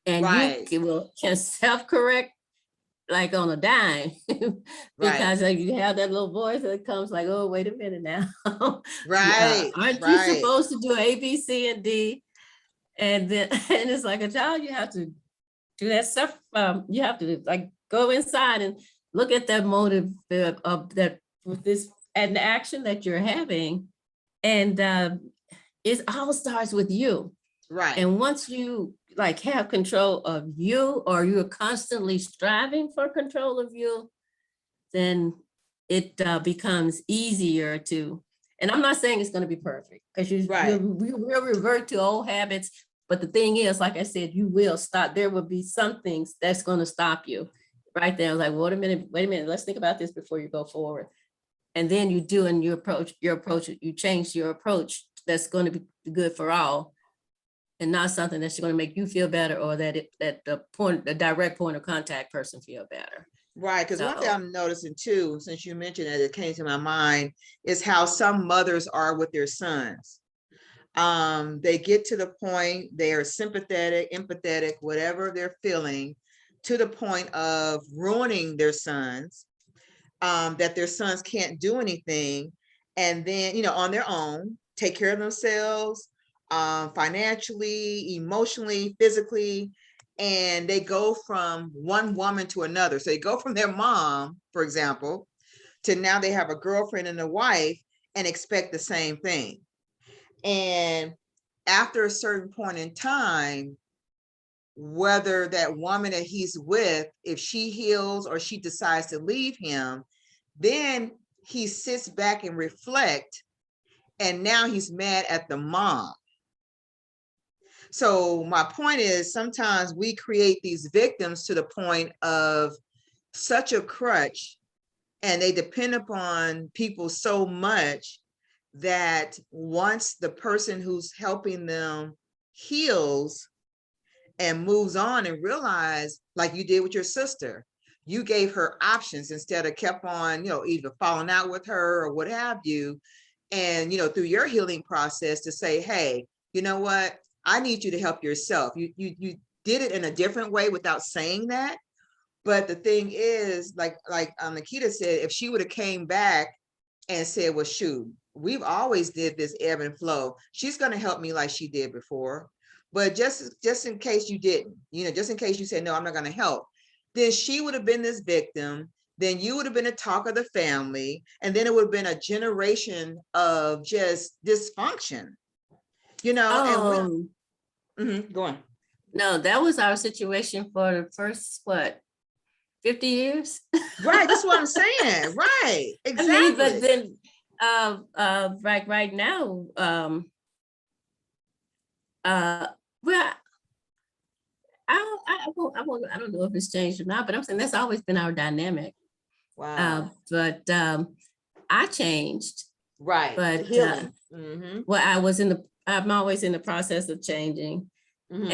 And right, can self-correct like on a dime, right, because like you have that little voice that comes like, oh, wait a minute now. right, Aren't you right, supposed to do A, B, C, and D? And then, and it's like a child, you have to do that stuff. You have to like go inside and look at that motive of that with this and the action that you're having. And it all starts with you. right, And once you like have control of you, or you're constantly striving for control of you, then it becomes easier to, and I'm not saying it's going to be perfect, because you right, will revert to old habits. But the thing is, like I said, you will stop. There will be some things that's going to stop you right there. I was like, wait a minute, let's think about this before you go forward. And then you do, and you change your approach that's going to be good for all, and not something that's going to make you feel better, or that the direct point of contact person feel better. right. Because one thing So, I'm noticing too, since you mentioned it, it came to my mind, is how some mothers are with their sons. They get to the point, they are sympathetic, empathetic, whatever they're feeling, to the point of ruining their sons, that their sons can't do anything. And then, on their own, take care of themselves, financially, emotionally, physically. And they go from one woman to another. So they go from their mom, for example, to now they have a girlfriend and a wife and expect the same thing. And after a certain point in time, whether that woman that he's with, if she heals or she decides to leave him, then he sits back and reflect, and now he's mad at the mom. So my point is, sometimes we create these victims to the point of such a crutch, and they depend upon people so much that once the person who's helping them heals and moves on and realize, like you did with your sister, you gave her options instead of kept on, either falling out with her or what have you. And, through your healing process to say, hey, you know what? I need you to help yourself. You did it in a different way without saying that. But the thing is, like Nikita said, if she would have came back and said, well, shoot, we've always did this ebb and flow, she's going to help me like she did before. But just in case you didn't, just in case you said, no, I'm not going to help, then she would have been this victim. Then you would have been a talk of the family. And then it would have been a generation of just dysfunction, and go on. no, that was our situation for the first, 50 years? Right. That's what I'm saying. Right. I mean, but Exactly. then, right now, well, I don't know if it's changed or not, but I'm saying that's always been our dynamic. Wow. But I changed, Right. but Healing. I'm always in the process of changing. Mhm.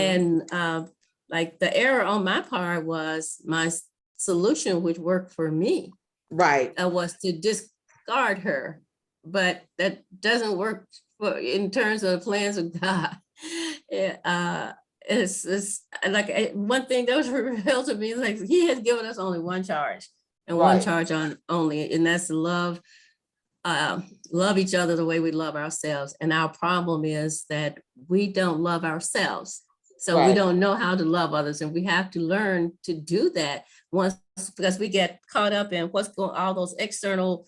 And like the error on my part was my solution, which worked for me, Right. was to discard her. But that doesn't work in terms of the plans of God. It's like one thing that was revealed to me is like he has given us only one charge, and one Right. charge on only, and that's to love each other the way we love ourselves. And our problem is that we don't love ourselves. So we Right. don't know how to love others, and we have to learn to do that once, because we get caught up in what's going, all those external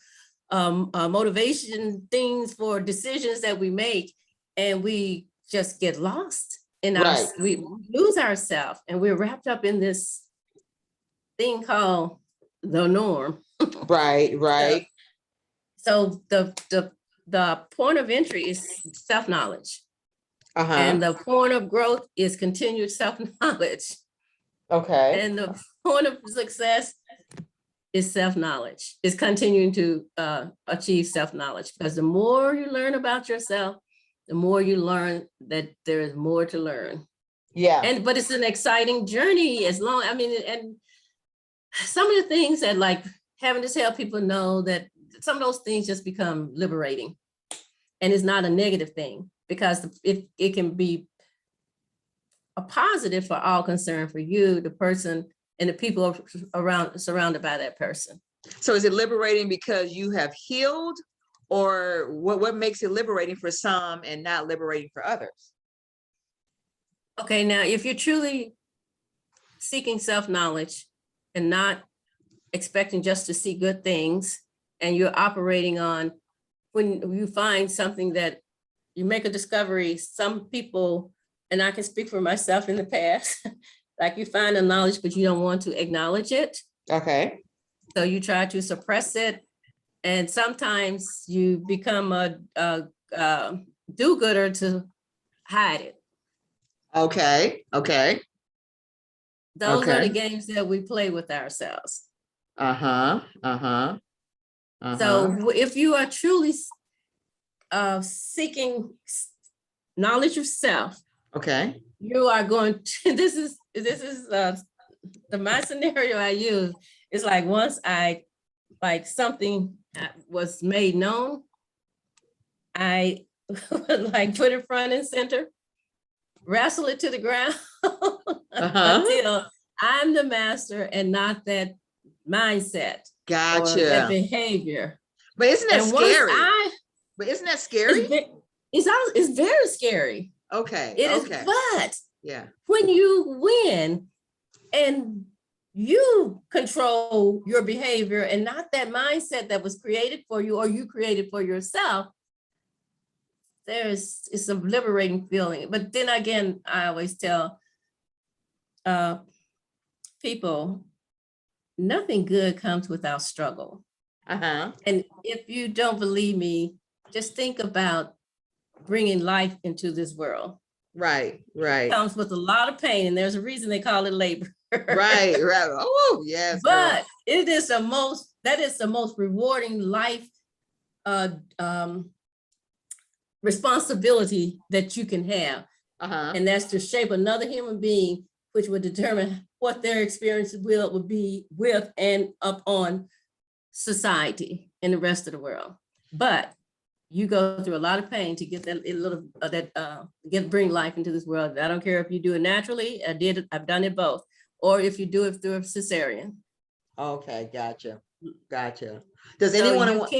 motivation things for decisions that we make, and we just get lost in Right. we lose ourselves, and we're wrapped up in this thing called the norm. Right, right. So the point of entry is self-knowledge. Uh-huh. And the point of growth is continued self-knowledge. Okay. And the point of success is self-knowledge, is continuing to achieve self-knowledge. Because the more you learn about yourself, the more you learn that there is more to learn. Yeah. But it's an exciting journey and some of the things that like having to tell people know that some of those things just become liberating. And it's not a negative thing because it can be a positive for all concerned, for you, the person, and the people surrounded by that person. So is it liberating because you have healed, or what makes it liberating for some and not liberating for others? Okay, now if you're truly seeking self-knowledge and not expecting just to see good things, and you're operating on when you find something that you make a discovery, some people, and I can speak for myself in the past, like you find a knowledge, but you don't want to acknowledge it. Okay. So you try to suppress it. And sometimes you become a do-gooder to hide it. Okay. Okay. Those are the Okay. games that we play with ourselves. Uh-huh. Uh-huh. Uh-huh. So if you are truly seeking knowledge of self, Okay. you are going to, this is my scenario I use is like once something was made known, I would like put it front and center, wrestle it to the ground until I'm the master and not that mindset or that Gotcha. behavior. But isn't that And once scary? But isn't that scary? it's very scary. Okay. It is, Okay. but Yeah. when you win and you control your behavior and not that mindset that was created for you or you created for yourself, it's a liberating feeling. But then again, I always tell people, nothing good comes without struggle. Uh-huh. And if you don't believe me, just think about bringing life into this world. Right. Right. It comes with a lot of pain, and there's a reason they call it labor. Right. Right. Oh, yes. But it is that is the most rewarding life responsibility that you can have. Uh-huh. And that's to shape another human being, which would determine what their experience would be with and upon society and the rest of the world. But you go through a lot of pain to get bring life into this world. I don't care if you do it naturally. I've done it both, or if you do it through a cesarean. Okay, gotcha. Does anyone want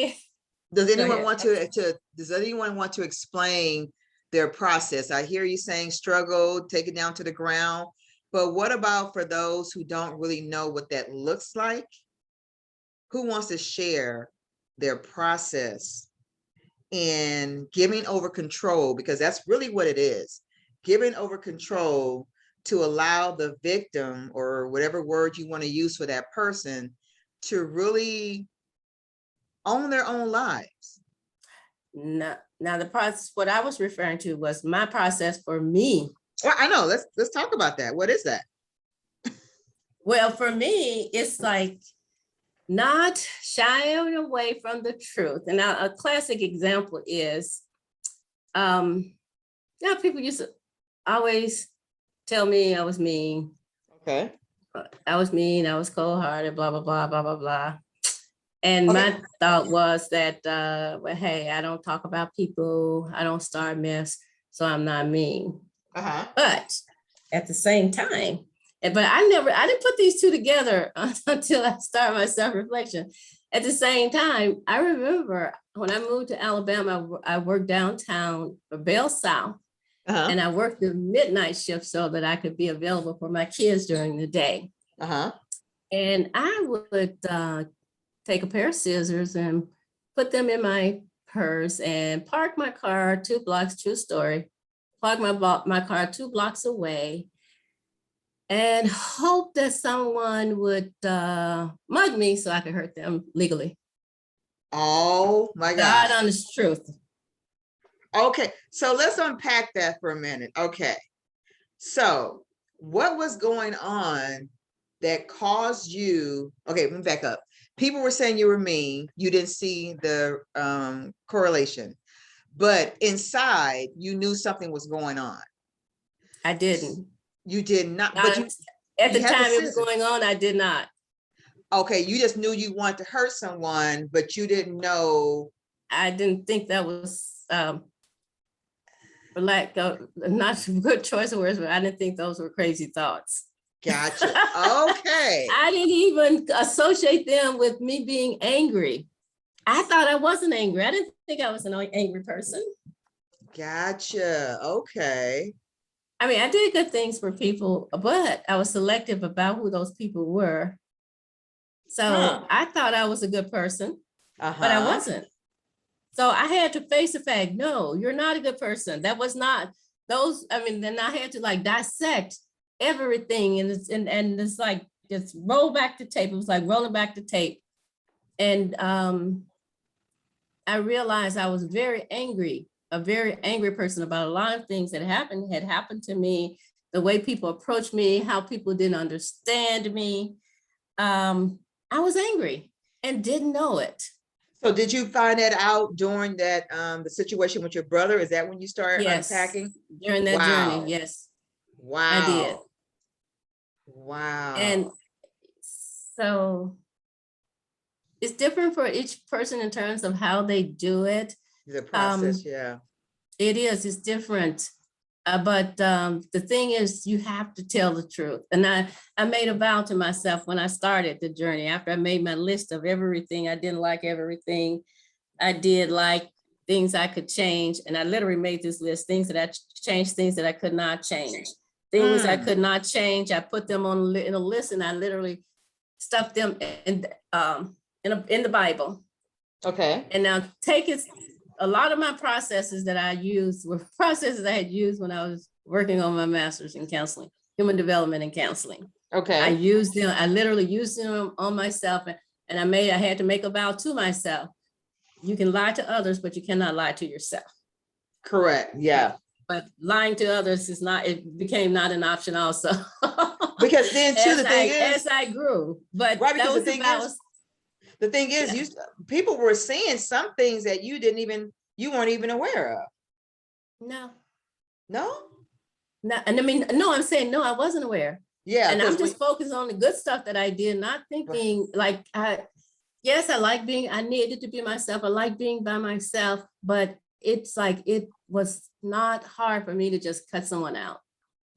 to explain their process? I hear you saying struggle, take it down to the ground, but what about for those who don't really know what that looks like? Who wants to share their process in giving over control? Because that's really what it is, giving over control to allow the victim, or whatever word you want to use for that person, to really own their own lives. Now the process, what I was referring to was my process for me. Well, I know, let's talk about that. What is that? Well, for me, it's like not shying away from the truth. And now a classic example is, people used to always tell me I was mean. Okay. I was mean, I was cold-hearted, blah, blah, blah, blah, blah, blah. And my thought was that, well, hey, I don't talk about people, I don't start mess, so I'm not mean. But at the same time, but I didn't put these two together until I started my self-reflection. At the same time, I remember when I moved to Alabama, I worked downtown for Bell South, and I worked the midnight shift so that I could be available for my kids during the day. And I would take a pair of scissors and put them in my purse and park my car 2 blocks, true story, park my car 2 blocks away, and hope that someone would mug me so I could hurt them legally. Oh my God God. honest truth. Okay, so let's unpack that for a minute. Okay, so what was going on that caused you? Okay, let me back up. People were saying you were mean. You didn't see the correlation, but inside you knew something was going on. I didn't. You did not, but you At you the had the time it was scissors. going on, I did not. Okay, you just knew you wanted to hurt someone, but you didn't know. I didn't think that was for lack of not a good choice of words, but I didn't think those were crazy thoughts. Gotcha. Okay. I didn't even associate them with me being angry. I thought I wasn't angry. I didn't think I was an angry person. Gotcha. Okay. I mean, I did good things for people, but I was selective about who those people were. So Huh. I thought I was a good person, Uh-huh. but I wasn't. So I had to face the fact, no, you're not a good person. That was not those. I mean, then I had to like dissect everything, and it's like just roll back the tape. It was like rolling back the tape, and I realized I was very angry, a very angry person about a lot of things that had happened to me, the way people approached me, how people didn't understand me. I was angry and didn't know it. So did you find that out during that the situation with your brother? Is that when you started Yes, unpacking? during that journey, yes, I did. Wow. Wow. And so it's different for each person in terms of how they do it. The process, yeah. It is, it's different. But the thing is, you have to tell the truth. And I made a vow to myself when I started the journey, after I made my list of everything. I didn't like everything. I did like things I could change. And I literally made this list, things that I changed, things that I could not change. Things I could not change, I put them on in a list, and I literally stuffed them in the Bible. Okay. And now take it, a lot of my processes that I used were processes I had used when I was working on my master's in counseling, human development and counseling. Okay. I used them, I literally used them on myself, and I had to make a vow to myself. You can lie to others, but you cannot lie to yourself. Correct. Yeah. But lying to others is not, it became not an option also. Because then too, the thing is, as I grew, but right, that because was the thing about, is, the thing is, Yeah. people were saying some things that you weren't even aware of. no, No? and I mean, no, I'm saying, no, I wasn't aware. Yeah. And I'm 'cause just focused on the good stuff that I did, not thinking like, yes, I needed to be myself. I like being by myself, but it's like, it was not hard for me to just cut someone out.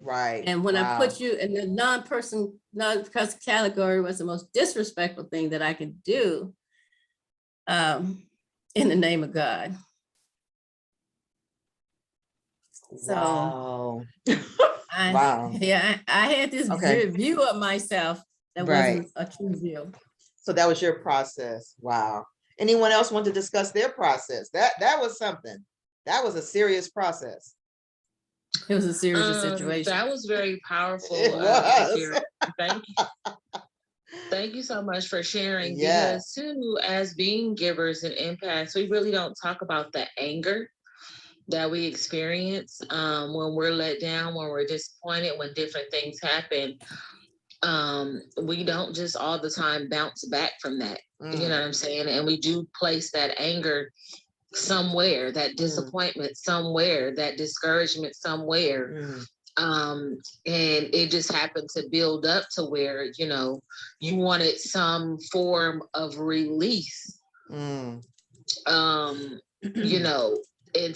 right. And when I Wow. put you in the non-person category, was the most disrespectful thing that I could do in the name of God. So Wow. I had this Okay. view of myself that Right. wasn't a true view. So that was your process. Wow. Anyone else want to discuss their process? That was something. That was a serious process. It was a serious situation. That was very powerful. It was. Vera. Thank you. Thank you so much for sharing. Yeah. Because too, as being givers and empaths, we really don't talk about the anger that we experience when we're let down, when we're disappointed, when different things happen. We don't just all the time bounce back from that. You know what I'm saying? And we do place that anger somewhere, that disappointment somewhere, that discouragement somewhere. And it just happened to build up to where, you wanted some form of release. And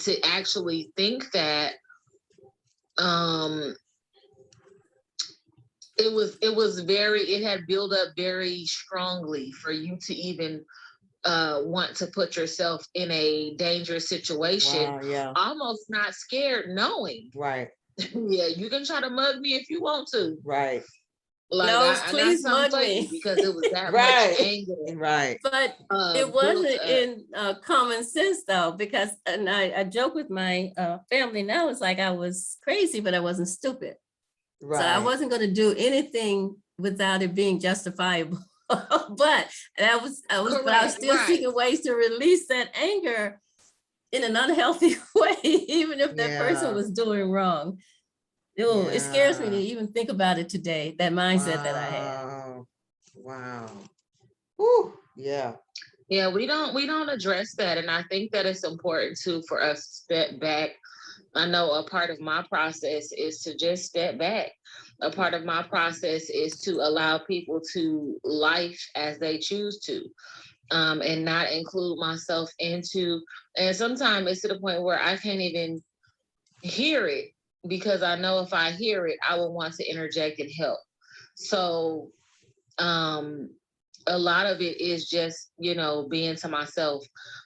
to actually think that it had built up very strongly for you to even want to put yourself in a dangerous situation. Wow, yeah. Almost not scared, knowing. Right. Yeah, you can try to mug me if you want to. Right. Like, No, I please got mug me. because it was that Right. much anger. Right. But it wasn't in common sense though, because and I joke with my family now. It's like I was crazy, but I wasn't stupid. So I Right. wasn't going to do anything without it being justifiable. But I was Correct, still right. seeking ways to release that anger in an unhealthy way, even if that person Yeah. was doing wrong. Ew, it scares me to Yeah. even think about it today, that mindset that I had. Wow. Wow. Whew. Yeah. Yeah, we don't address that. And I think that it's important too for us to step back. I know a part of my process is to just step back. A part of my process is to allow people to life as they choose to, and not include myself into. And sometimes it's to the point where I can't even hear it, because I know if I hear it, I will want to interject and help. So um a lot of it is just, being to myself,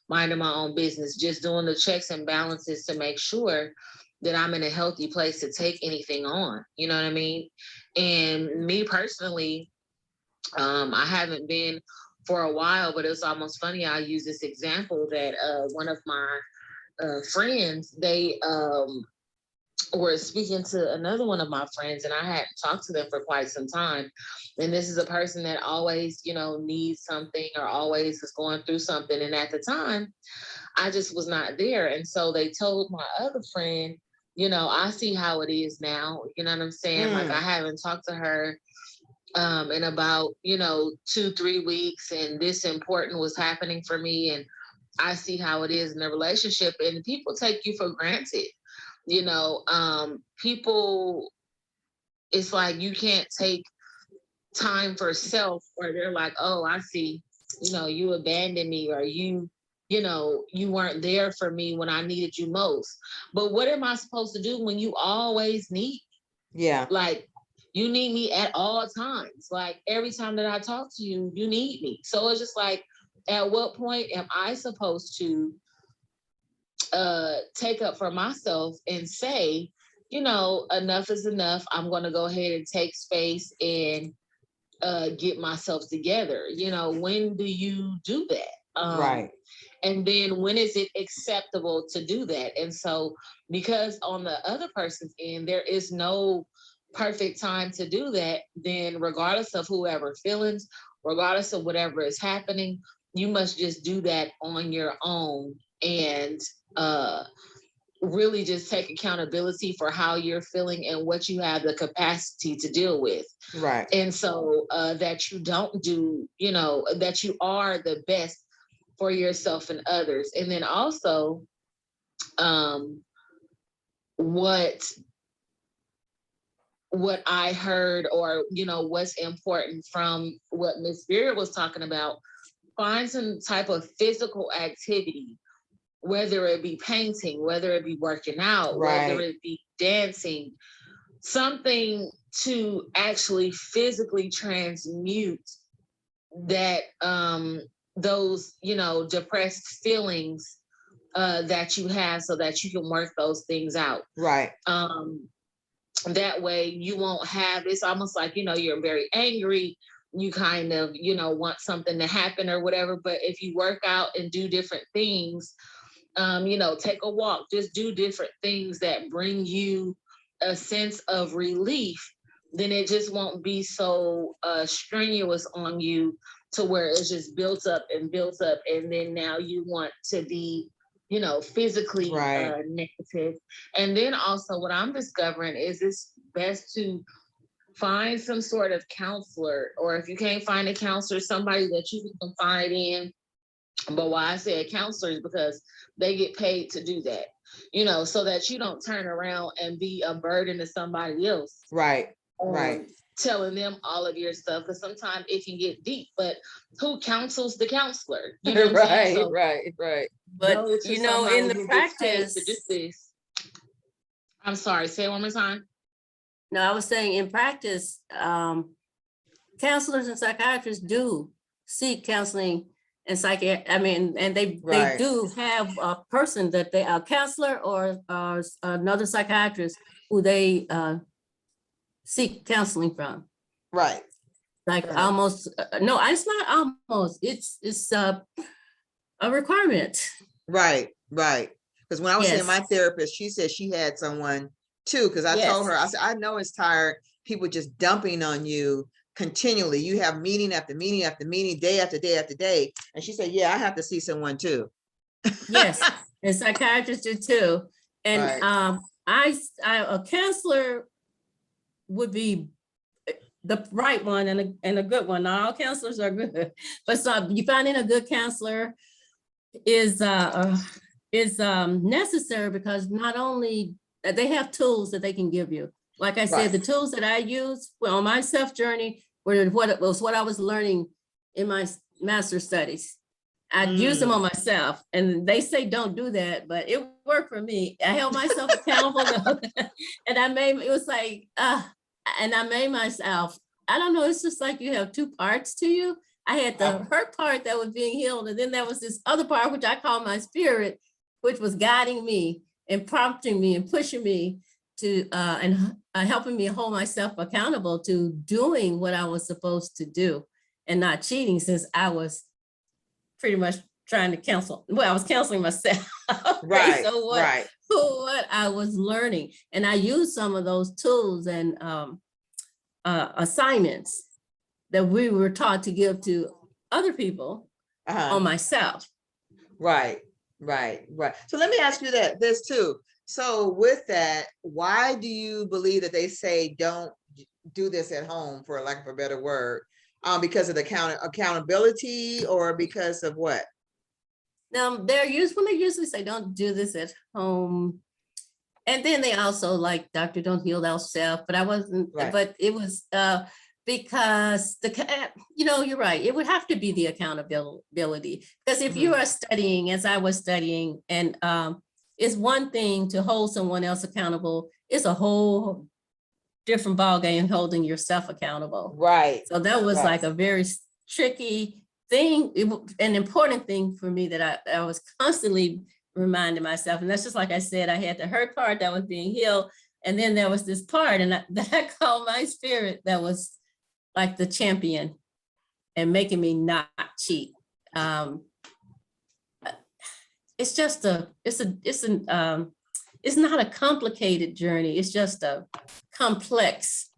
minding my own business, just doing the checks and balances to make sure that I'm in a healthy place to take anything on. You know what I mean? And me personally, I haven't been for a while, but it's almost funny. I use this example that one of my friends, they were speaking to another one of my friends, and I hadn't talked to them for quite some time. And this is a person that always, needs something or always is going through something. And at the time, I just was not there. And so they told my other friend, I see how it is now. You know what I'm saying? Like, I haven't talked to her in about, 2-3 weeks, and this important was happening for me. And I see how it is in the relationship. And people take you for granted. People, it's like you can't take time for self, or they're like, oh, I see, you abandoned me, or you weren't there for me when I needed you most. But what am I supposed to do when you always need? Yeah. Like, you need me at all times. Like, every time that I talk to you, you need me. So it's just like, at what point am I supposed to take up for myself and say, enough is enough. I'm going to go ahead and take space and get myself together. When do you do that? Right. And then when is it acceptable to do that? And so, because on the other person's end, there is no perfect time to do that, then regardless of whoever feelings, regardless of whatever is happening, you must just do that on your own, and uh really just take accountability for how you're feeling and what you have the capacity to deal with. Right. And so that you don't do, that you are the best for yourself and others. And then also, what I heard, or what's important from what Miss Vera was talking about, find some type of physical activity, whether it be painting, whether it be working out, whether Right. it be dancing, something to actually physically transmute that those depressed feelings that you have, so that you can work those things out. Right. That way you won't have, it's almost like, you're very angry, you kind of want something to happen or whatever. But if you work out and do different things, take a walk, just do different things that bring you a sense of relief, then it just won't be so strenuous on you, to where it's just built up and built up. And then now you want to be, physically Right. negative. And then also, what I'm discovering is it's best to find some sort of counselor, or if you can't find a counselor, somebody that you can confide in. But why I say a counselor is because they get paid to do that, so that you don't turn around and be a burden to somebody else. Right. Right. Telling them all of your stuff, because sometimes it can get deep. But who counsels the counselor? Right. So Right. But go to in somebody the who gets paid to do practice, this. I'm sorry, say it one more time. no, I was saying in practice, counselors and psychiatrists do seek counseling and and they Right. do have a person that they, a counselor or another psychiatrist who they seek counseling from. Right. Like Right. almost, no, it's not almost, it's a requirement. Right. Right. Because when I was seeing Yes. my therapist, she said she had someone too, because I told Yes. her, I said, I know it's tired, people just dumping on you continually. You have meeting after meeting after meeting, day after day after day. And she said, yeah, I have to see someone too. Yes, and psychiatrists do too. And Right. a counselor would be the right one and a good one. Not all counselors are good, but so you finding a good counselor is necessary, because not only they have tools that they can give you. Like I said, Right. the tools that I use on my self journey were what I was learning in my master's studies. I'd use them on myself, and they say don't do that, but it worked for me. I held myself accountable, and it was like, and I made myself, I don't know, it's just like you have two parts to you. I had the hurt part that was being healed, and then there was this other part, which I call my spirit, which was guiding me and prompting me and pushing me to, and helping me hold myself accountable to doing what I was supposed to do and not cheating, since I was pretty much trying to counsel. Well, I was counseling myself. Right. So Right. what I was learning, and I used some of those tools and assignments that we were taught to give to other people on myself. Right. Right. Right. So let me ask you this too. So with that, why do you believe that they say don't do this at home, for lack of a better word? Because of the accountability, or because of what? Now when they usually say don't do this at home. And then they also like, doctor, don't heal thyself, but I wasn't, Right. but it was because you're right. It would have to be the accountability, because if you are studying, as I was studying, and it's one thing to hold someone else accountable, it's a whole different ballgame holding yourself accountable. Right. So that was Right. like a very tricky thing, an important thing for me that I was constantly reminding myself. And that's just like I said, I had the hurt part that was being healed. And then there was this part, and that I call my spirit, that was like the champion and making me not cheat. It's just it's not a complicated journey. It's just a complex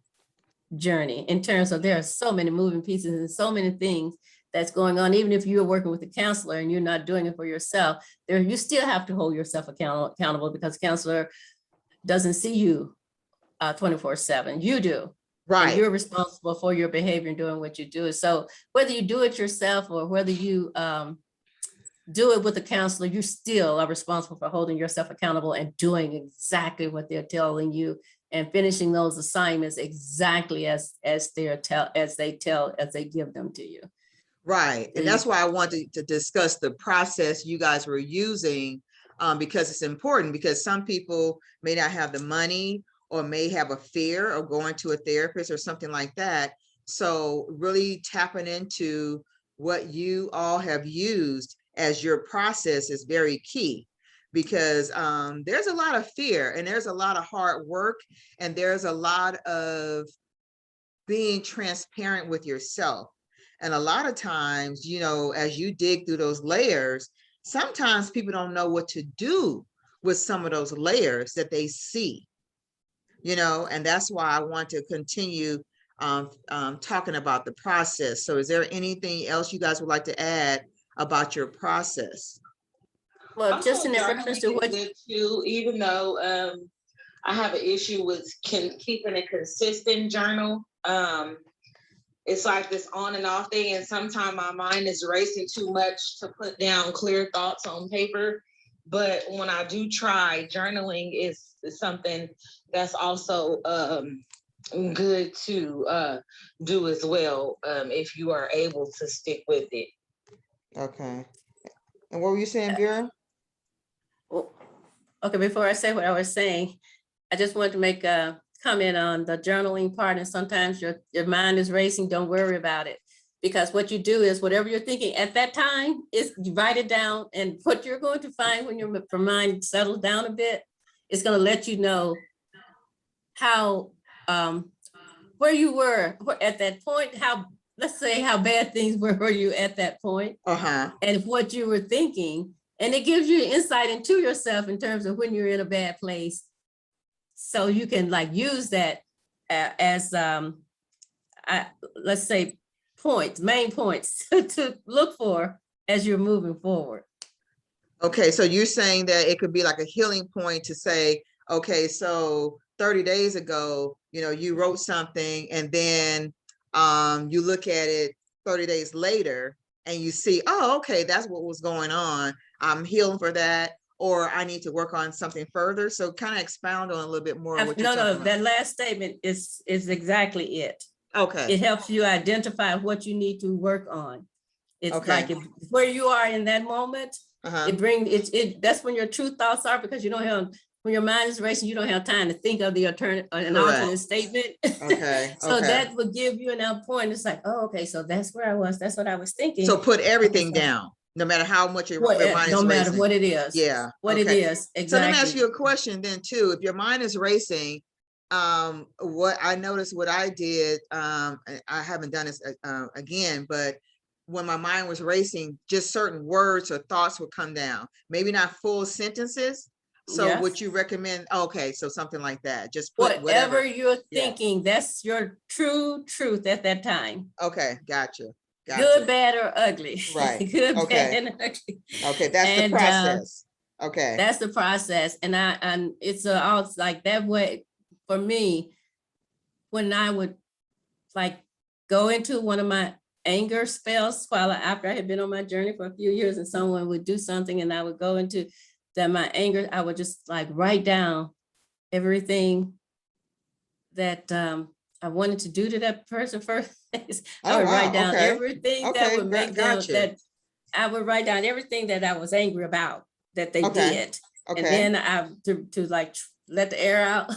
journey in terms of there are so many moving pieces and so many things that's going on. Even if you're working with a counselor and you're not doing it for yourself, you still have to hold yourself accountable, because the counselor doesn't see you 24/7. You do. Right. And you're responsible for your behavior and doing what you do. So whether you do it yourself or whether you do it with a counselor, you still are responsible for holding yourself accountable and doing exactly what they're telling you, and finishing those assignments exactly as they give them to you. Right. And that's why I wanted to discuss the process you guys were using, because it's important, because some people may not have the money or may have a fear of going to a therapist or something like that. So really tapping into what you all have used as your process is very key, because there's a lot of fear, and there's a lot of hard work, and there's a lot of being transparent with yourself. And a lot of times, as you dig through those layers, sometimes people don't know what to do with some of those layers that they see, and that's why I want to continue talking about the process. So is there anything else you guys would like to add about your process? Well, just in reference to what you, even though I have an issue with keeping a consistent journal. It's like this on and off thing, and sometimes my mind is racing too much to put down clear thoughts on paper. But when I do try, journaling is something that's also good to do as well, if you are able to stick with it. Okay. And what were you saying, Vera? Okay, before I say what I was saying, I just wanted to make a comment on the journaling part. And sometimes your mind is racing. Don't worry about it, because what you do is whatever you're thinking at that time is you write it down, and what you're going to find when your mind settles down a bit, it's going to let you know how where you were at that point, let's say how bad things were for you at that point, and what you were thinking. And it gives you insight into yourself in terms of when you're in a bad place, so you can like use that as let's say main points to look for as you're moving forward. Okay, so you're saying that it could be like a healing point to say, okay, so 30 days ago, you wrote something, and then you look at it 30 days later and you see, oh, okay, that's what was going on. I'm healing for that, or I need to work on something further. So kind of expound on a little bit more what you're talking about. That last statement is exactly it. Okay. It helps you identify what you need to work on. It's Okay. like where you are in that moment. It brings that's when your true thoughts are, because you don't have, when your mind is racing, you don't have time to think of the alternate statement. Okay. So that would give you an point. It's like, oh, okay, so that's where I was. That's what I was thinking. So put everything down, no matter how much your mind is racing. No matter what it is. Yeah. What it is. Exactly. So let me ask you a question then too. If your mind is racing, what I noticed, what I did, I haven't done this again, but when my mind was racing, just certain words or thoughts would come down, maybe not full sentences. So Yes. would you recommend, okay, so something like that, just put whatever you're Yeah. thinking, that's your true truth at that time. Okay, gotcha. Good, bad, or ugly. Right. Good, Okay. bad, and ugly. Okay, that's the process. Okay. That's the process. And it's all like that way for me. When I would like go into one of my anger spells after I had been on my journey for a few years, and someone would do something and I would go into that, my anger, I would just like write down everything that I wanted to do to that person first. I would write down everything that would make them, that I would write down everything that I was angry about that they did. And then I to like let the air out.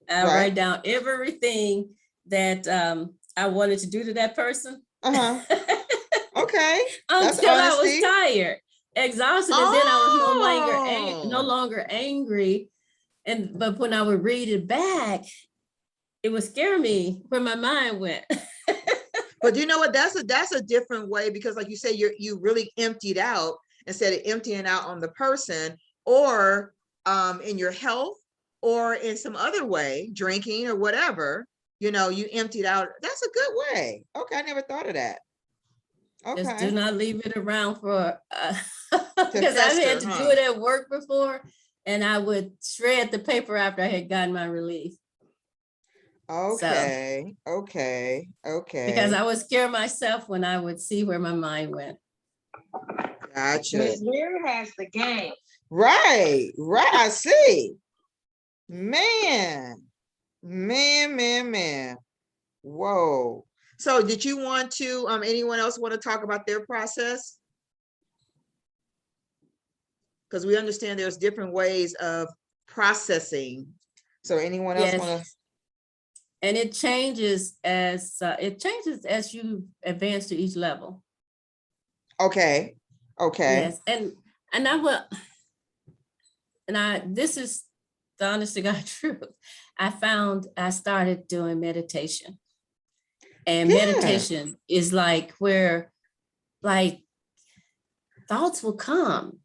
I write down everything that I wanted to do to that person. Okay. Until I was tired, exhausted, and then I was no longer angry. But when I would read it back, it would scare me where my mind went. But you know what? That's a different way, because like you say, you really emptied out instead of emptying out on the person, or in your health, or in some other way, drinking or whatever. You emptied out. That's a good way. Okay, I never thought of that. Okay. Just do not leave it around for because I've had to do it at work before, and I would shred the paper after I had gotten my relief. Okay. Because I would scare myself when I would see where my mind went. Gotcha. Miss Vera has the game. Right. I see. Man. Whoa. So did you want to, anyone else want to talk about their process? Because we understand there's different ways of processing. So anyone else want to? And it changes as you advance to each level. Okay. Yes, and I will, and this is the honest to God truth. I started doing meditation, and meditation is like where like thoughts will come.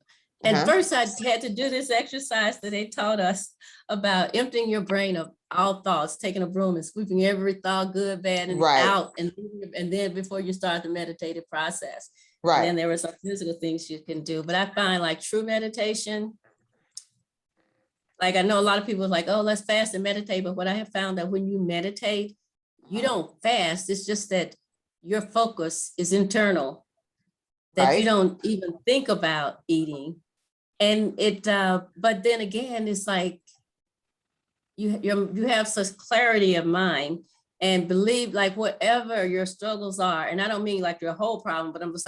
And first I had to do this exercise that they taught us about emptying your brain of all thoughts, taking a broom and sweeping every thought, good, bad, and out. And then before you start the meditative process. Right. And then there were some physical things you can do. But I find like true meditation, like I know a lot of people are like, oh, let's fast and meditate. But what I have found that when you meditate, you don't fast. It's just that your focus is internal, that you don't even think about eating. And but then again, it's like you have such clarity of mind and believe like whatever your struggles are. And I don't mean like your whole problem, but I'm just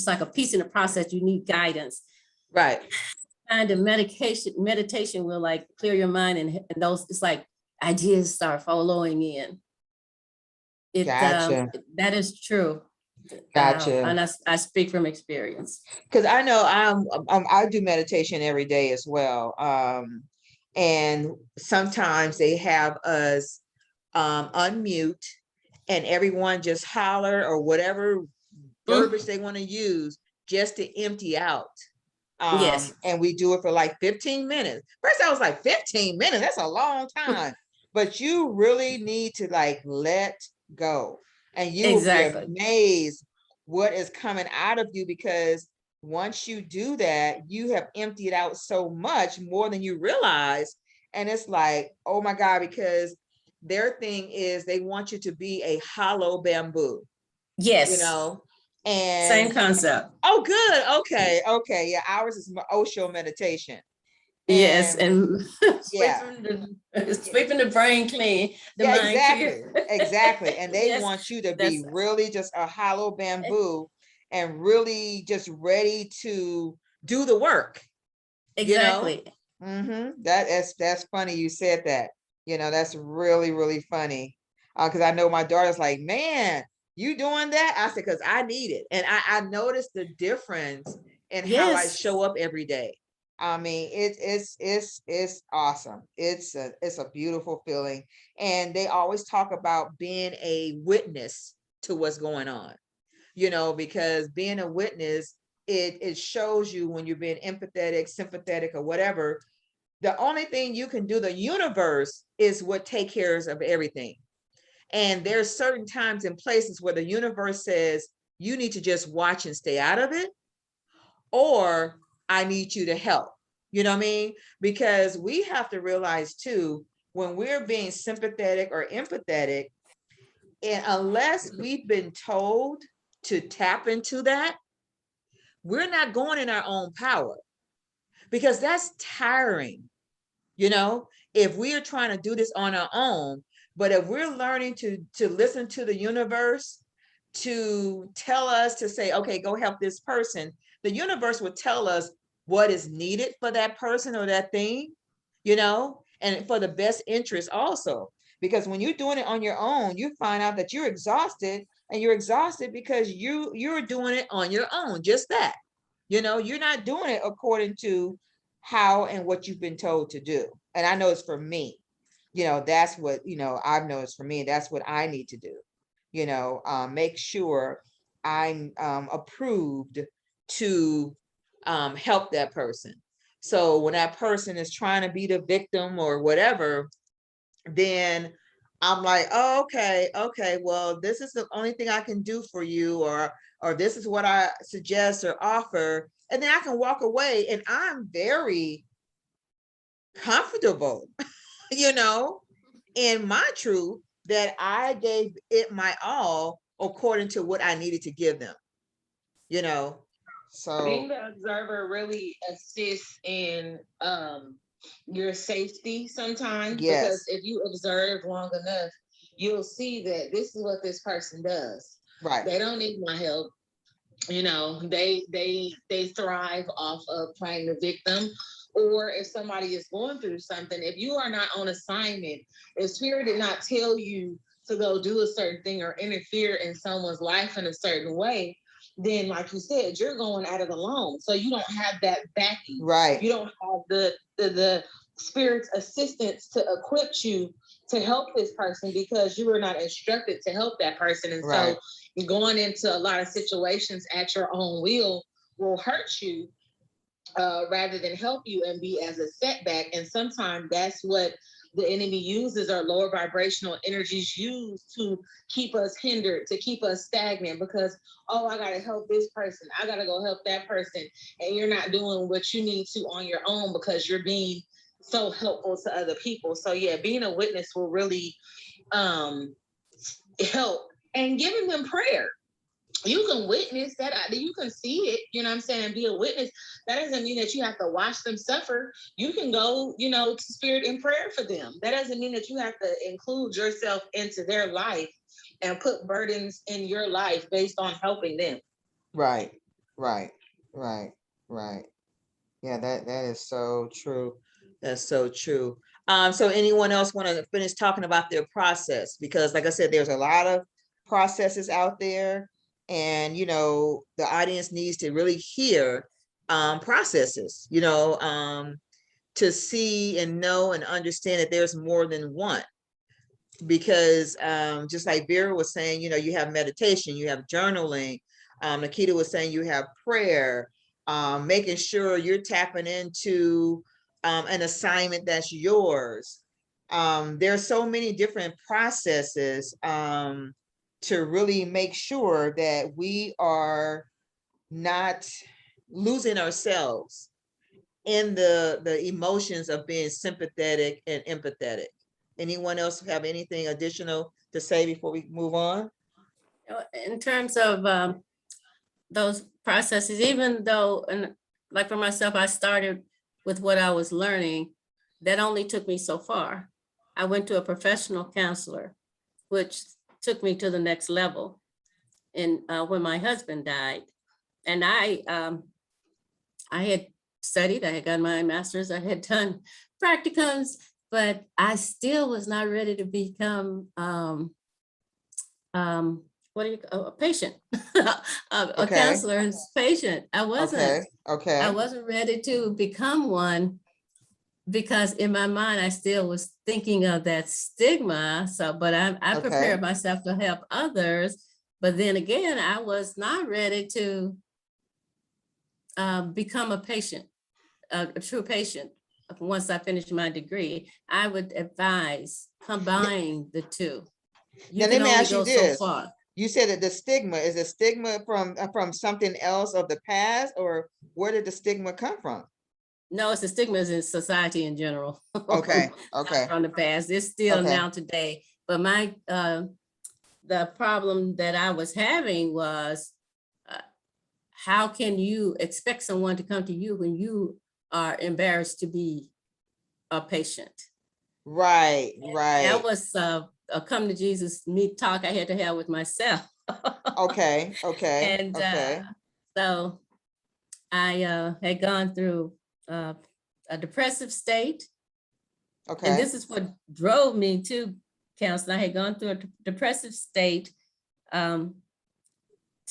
like a piece in the process, you need guidance. Right. And the meditation will like clear your mind, and those, it's like ideas start flowing in. Gotcha. That is true. Gotcha. And I speak from experience. Because I know I do meditation every day as well. And sometimes they have us unmute and everyone just holler or whatever verbiage they want to use just to empty out. Yes. And we do it for like 15 minutes. First I was like, 15 minutes, that's a long time. But you really need to like let go. And you will be Exactly. amazed what is coming out of you, because once you do that, you have emptied out so much more than you realize. And it's like, oh my God, because their thing is they want you to be a hollow bamboo, you Yes. know, and Same concept. oh, good. Okay. Okay. Yeah. Ours is Osho meditation. Yes, And and yeah, sweeping the brain clean, the yeah, mind exactly. clear. Exactly. And they Yes, want you to be that's really just a hollow bamboo and really just ready to do the work, you know? exactly. That's funny you said that. You know, that's really, really funny. Because I know my daughter's like, man, you doing that? I said, because I need it. And I noticed the difference in how I Yes, show up every day. I mean, it's awesome. It's a beautiful feeling. And they always talk about being a witness to what's going on, you know, because being a witness, it shows you when you're being empathetic, sympathetic, or whatever. The only thing you can do, the universe is what take cares of everything. And there's certain times and places where the universe says you need to just watch and stay out of it, or I need you to help. You know what I mean? Because we have to realize too, when we're being sympathetic or empathetic, and unless we've been told to tap into that, we're not going in our own power, because that's tiring. You know, if we are trying to do this on our own, but if we're learning to listen to the universe, to tell us to say, okay, go help this person, the universe will tell us what is needed for that person or that thing, you know, and for the best interest also. Because when you're doing it on your own, you find out that you're exhausted, and you're exhausted because you're doing it on your own, just that. You know, you're not doing it according to how and what you've been told to do. And I know it's for me, you know, that's what, you know, I've noticed for me, that's what I need to do, you know, make sure I'm approved to help that person. So when that person is trying to be the victim or whatever, then I'm like, oh, okay, okay, well, this is the only thing I can do for you, or this is what I suggest or offer. And then I can walk away and I'm very comfortable, you know, in my truth, that I gave it my all according to what I needed to give them, you know. Being So the observer really assists in your safety sometimes, because yes, if you observe long enough, you'll see that this is what this person does. right, They don't need my help. You know, they thrive off of playing the victim. Or if somebody is going through something, if you are not on assignment, if spirit did not tell you to go do a certain thing or interfere in someone's life in a certain way, then like you said, you're going at it alone, so you don't have that backing. right, You don't have the spirit's assistance to equip you to help this person, because you were not instructed to help that person. And right, so going into a lot of situations at your own will hurt you, rather than help you and be as a setback. And sometimes that's what the enemy uses, or lower vibrational energies use, to keep us hindered, to keep us stagnant, because, oh, I got to help this person, I got to go help that person. And you're not doing what you need to on your own, because you're being so helpful to other people. So yeah, being a witness will really um help. And giving them prayer, you can witness that, you can see it, you know what I'm saying, and be a witness. That doesn't mean that you have to watch them suffer. You can go, you know, to spirit in prayer for them. That doesn't mean that you have to include yourself into their life and put burdens in your life based on helping them. right, right, right, right. Yeah, that is so true. That's so true. So anyone else want to finish talking about their process? Because like I said, there's a lot of processes out there, and you know, the audience needs to really hear processes, you know, to see and know and understand that there's more than one. Because just like Vera was saying, you know, you have meditation, you have journaling. Nikita was saying you have prayer. making sure you're tapping into an assignment that's yours. There are so many different processes to really make sure that we are not losing ourselves in the emotions of being sympathetic and empathetic. Anyone else have anything additional to say before we move on? In terms of those processes, even though, and like for myself, I started with what I was learning, that only took me so far. I went to a professional counselor, which took me to the next level. And when my husband died, and I had studied, I had gotten my master's, I had done practicums, but I still was not ready to become what do you, a patient, a Okay. counselor's patient. I wasn't ready to become one, because in my mind, I still was thinking of that stigma. So, but I prepared myself to help others. But then again, I was not ready to become a patient, a true patient. Once I finished my degree, I would advise combine the two. You Now, can let me only ask you go so this. far. You said that the stigma is a stigma from something else of the past, or where did the stigma come from? No, it's the stigmas in society in general. Okay, Not okay, from the past. It's still okay. now today. But my the problem that I was having was, how can you expect someone to come to you when you are embarrassed to be a patient? Right, That right. was a come to Jesus me talk I had to have with myself. Okay, okay, And okay, so I had gone through a depressive state. And okay, this is what drove me to counseling. I had gone through a depressive state to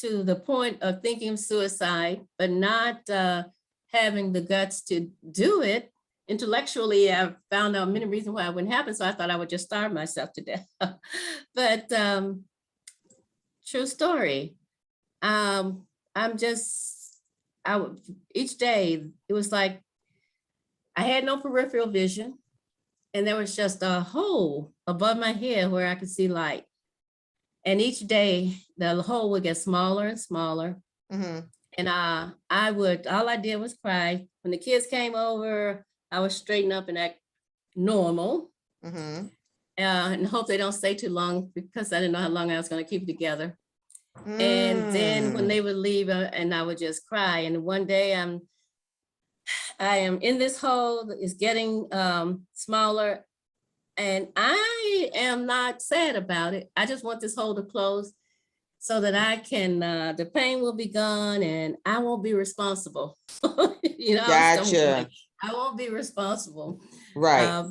the point of thinking of suicide, but not having the guts to do it. Intellectually, I found out many reasons why it wouldn't happen, so I thought I would just starve myself to death. But true story. I'm just, each day, it was like I had no peripheral vision, and there was just a hole above my head where I could see light. And each day, the hole would get smaller and smaller. mm-hmm. And all I did was cry. When the kids came over, I would straighten up and act normal. Mm-hmm. And hope they don't stay too long, because I didn't know how long I was going to keep it together. And then when Mm. they would leave, and I would just cry. And one day I am in this hole, it's getting smaller, and I am not sad about it. I just want this hole to close so that I can, the pain will be gone and I won't be responsible. You know, I'm still Gotcha. like, I won't be responsible. Right.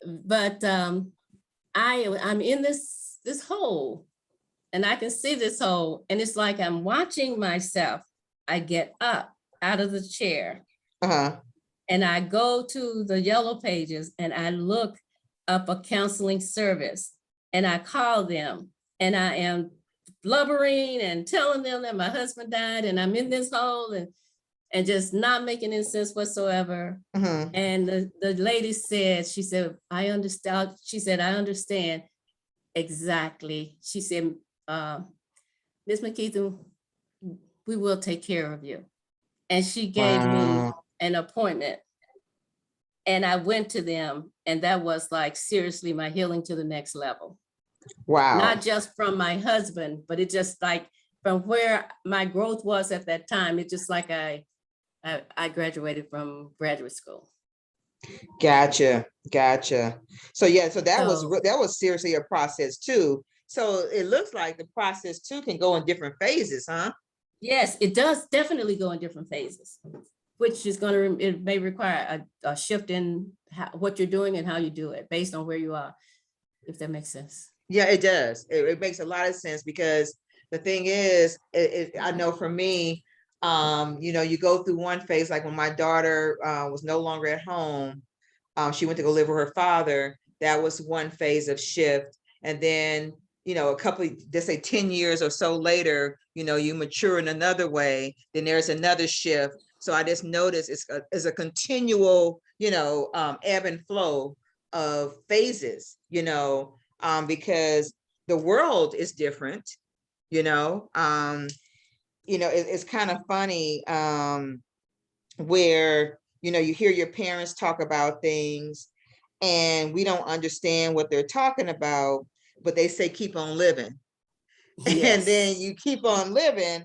But I'm in this hole, and I can see this hole, and it's like I'm watching myself. I get up out of the chair, Uh-huh. and I go to the yellow pages, and I look up a counseling service, and I call them, and I am blubbering and telling them that my husband died and I'm in this hole, and just not making any sense whatsoever. Mm-hmm. And the lady said, she said, I understand. She said, I understand exactly. She said, Ms. McKethan, we will take care of you. And she gave me Wow. an appointment. And I went to them, and that was like seriously my healing to the next level. Wow. Not just from my husband, but it just like from where my growth was at that time. It's just like I graduated from graduate school. Gotcha. Gotcha. So yeah, so that So was seriously a process too. So it looks like the process too can go in different phases, huh? yes, it does definitely go in different phases, which is going to, it may require a shift in what you're doing and how you do it based on where you are, if that makes sense. Yeah, it does. It makes a lot of sense, because the thing is, I know for me, you know, you go through one phase, like when my daughter was no longer at home, she went to go live with her father. That was one phase of shift. And then, you know, a couple of, just say 10 years or so later, you know, you mature in another way, then there's another shift. So I just noticed it's a continual, ebb and flow of phases, because the world is different, it's kind of funny, where, you hear your parents talk about things and we don't understand what they're talking about, but they say, keep on living. And then Yes, you keep on living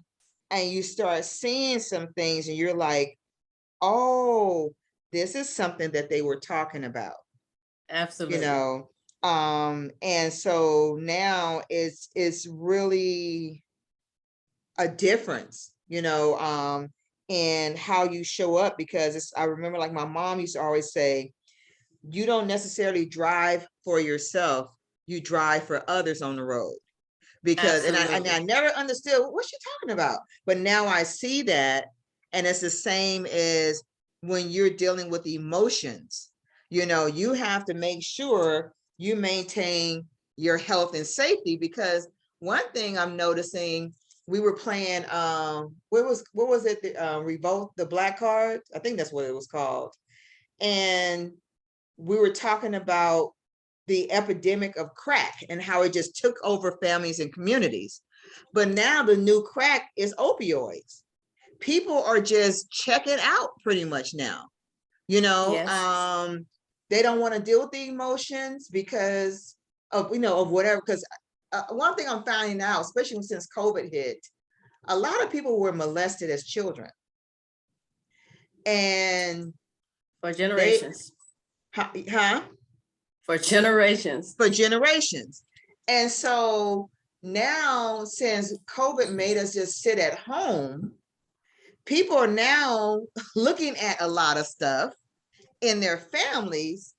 and you start seeing some things and you're like, oh, this is something that they were talking about, absolutely. and so now it's really a difference, in how you show up, because I remember, like, my mom used to always say, you don't necessarily drive for yourself, you drive for others on the road. Because and I never understood what she's talking about, but now I see that, and it's the same as when you're dealing with emotions. You have to make sure you maintain your health and safety, because one thing I'm noticing, we were playing, what was it, the Revolt the Black Card, I think that's what it was called, and we were talking about the epidemic of crack and how it just took over families and communities. But now the new crack is opioids. People are just checking out pretty much now. Yes. They don't want to deal with the emotions because of whatever. Because one thing I'm finding out, especially since COVID hit, a lot of people were molested as children, and For they, generations. huh? For generations. For generations. And so now, since COVID made us just sit at home, people are now looking at a lot of stuff in their families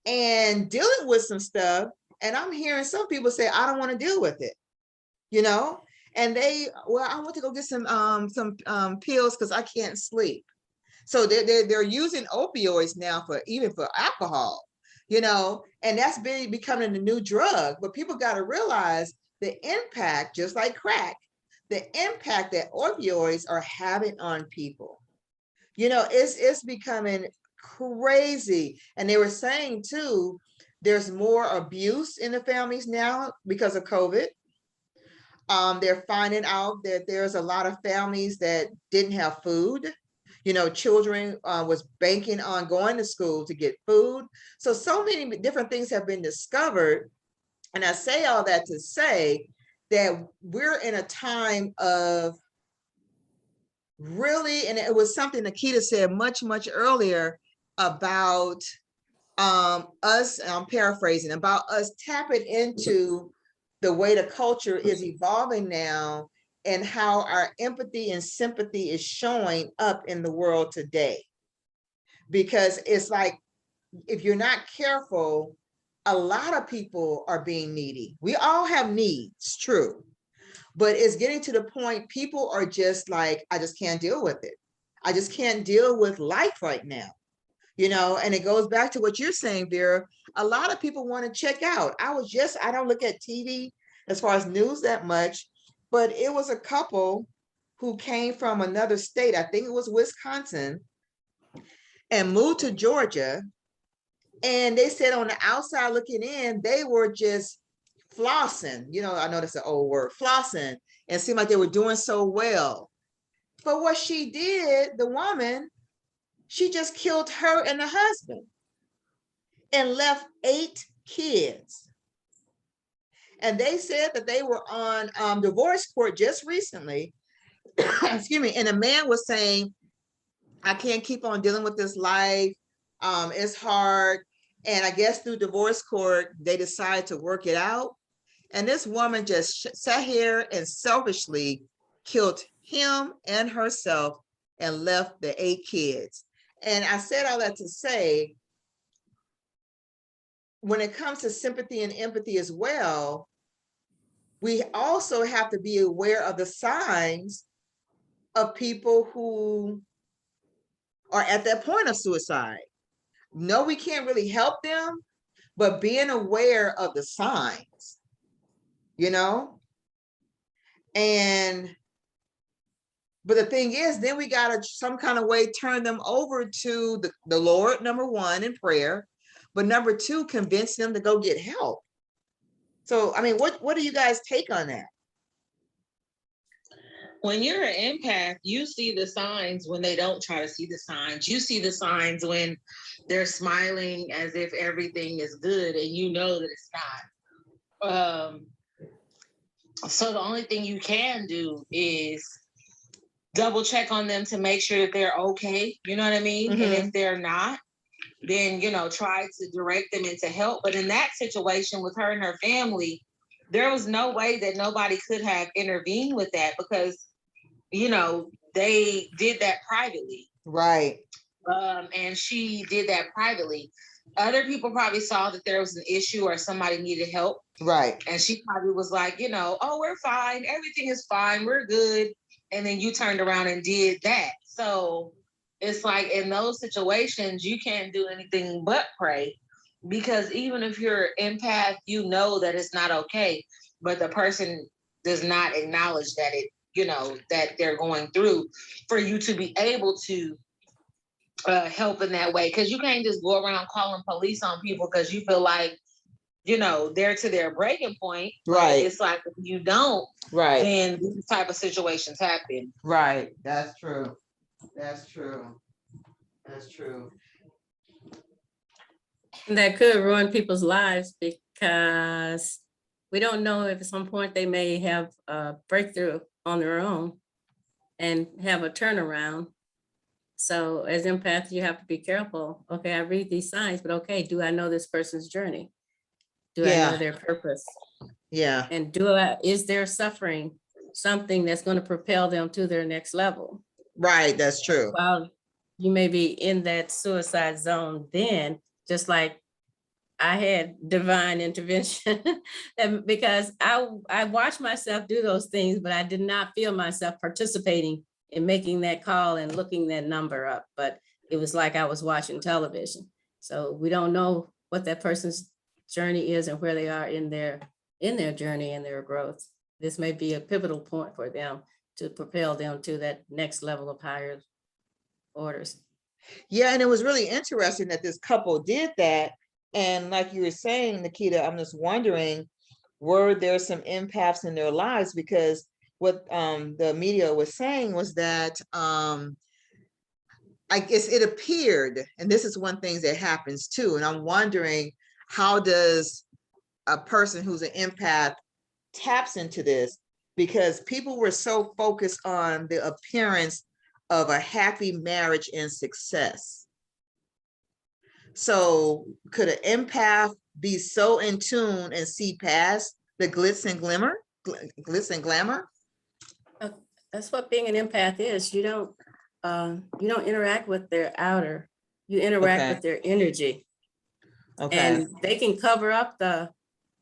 and dealing with some stuff. And I'm hearing some people say, I don't want to deal with it, and I want to go get some pills because I can't sleep. So they're using opioids now for even for alcohol, and that's becoming a new drug. But people got to realize the impact, just like crack, the impact that opioids are having on people. It's becoming crazy. And they were saying too, there's more abuse in the families now because of COVID. They're finding out that there's a lot of families that didn't have food. Children was banking on going to school to get food. So many different things have been discovered. And I say all that to say that we're in a time of really, and it was something Nikita said much, much earlier about us, I'm paraphrasing, about us tapping into the way the culture is evolving now and how our empathy and sympathy is showing up in the world today. Because it's like, if you're not careful, a lot of people are being needy. We all have needs, true. But it's getting to the point people are just like, I just can't deal with it. I just can't deal with life right now. And it goes back to what you're saying, Vera. A lot of people want to check out. I don't look at TV as far as news that much, but it was a couple who came from another state, I think it was Wisconsin, and moved to Georgia. And they said on the outside looking in, they were just flossing. I know that's an old word, flossing, and seemed like they were doing so well. But what she did, the woman, she just killed her and the husband and left 8 kids. And they said that they were on divorce court just recently. Excuse me. And the man was saying, I can't keep on dealing with this life. It's hard. And I guess through divorce court, they decided to work it out. And this woman just sat here and selfishly killed him and herself and left the 8 kids. And I said all that to say, when it comes to sympathy and empathy as well, we also have to be aware of the signs of people who are at that point of suicide. No, we can't really help them, but being aware of the signs, you know? And But the thing is, then we gotta some kind of way turn them over to the Lord, number one, in prayer, but number two, convince them to go get help. So, I mean, what do you guys take on that? When you're an empath, you see the signs when they don't try to see the signs. You see the signs when they're smiling as if everything is good, and you know that it's not. So the only thing you can do is double check on them to make sure that they're okay. You know what I mean? And if they're not, then, you know, try to direct them into help. But in that situation with her and her family, there was no way that nobody could have intervened with that, because, you know, they did that privately. Right. And she did that privately. Other people probably saw that there was an issue or somebody needed help. Right. And she probably was like, you know, oh, we're fine. Everything is fine. We're good. And then you turned around and did that. So it's like in those situations, you can't do anything but pray, because even if you're empath, you know that it's not okay, but the person does not acknowledge that it, you know, that they're going through, for you to be able to help in that way. Because you can't just go around calling police on people because you feel like, you know, they're to their breaking point. Right. It's like, if you don't, Right. then these type of situations happen. Right. That's true. That's true. That's true. And that could ruin people's lives, because we don't know if at some point they may have a breakthrough on their own and have a turnaround. So as empaths, you have to be careful. Okay, I read these signs, but okay, do I know this person's journey? Do I know their purpose? Yeah. And is their suffering something that's going to propel them to their next level? Right. That's true. While you may be in that suicide zone, then just like I had divine intervention, and because I watched myself do those things, but I did not feel myself participating in making that call and looking that number up. But it was like I was watching television. So we don't know what that person's journey is and where they are in their journey and their growth. This may be a pivotal point for them to propel them to that next level of higher orders. Yeah, and it was really interesting that this couple did that. And like you were saying, Nikita, I'm just wondering, were there some empaths in their lives? Because what the media was saying was that I guess it appeared, and this is one thing that happens too, and I'm wondering, how does a person who's an empath taps into this? Because people were so focused on the appearance of a happy marriage and success. So could an empath be so in tune and see past the glitz and glamour? That's what being an empath is. You don't interact with their outer, you interact with their energy. Okay. And they can cover up the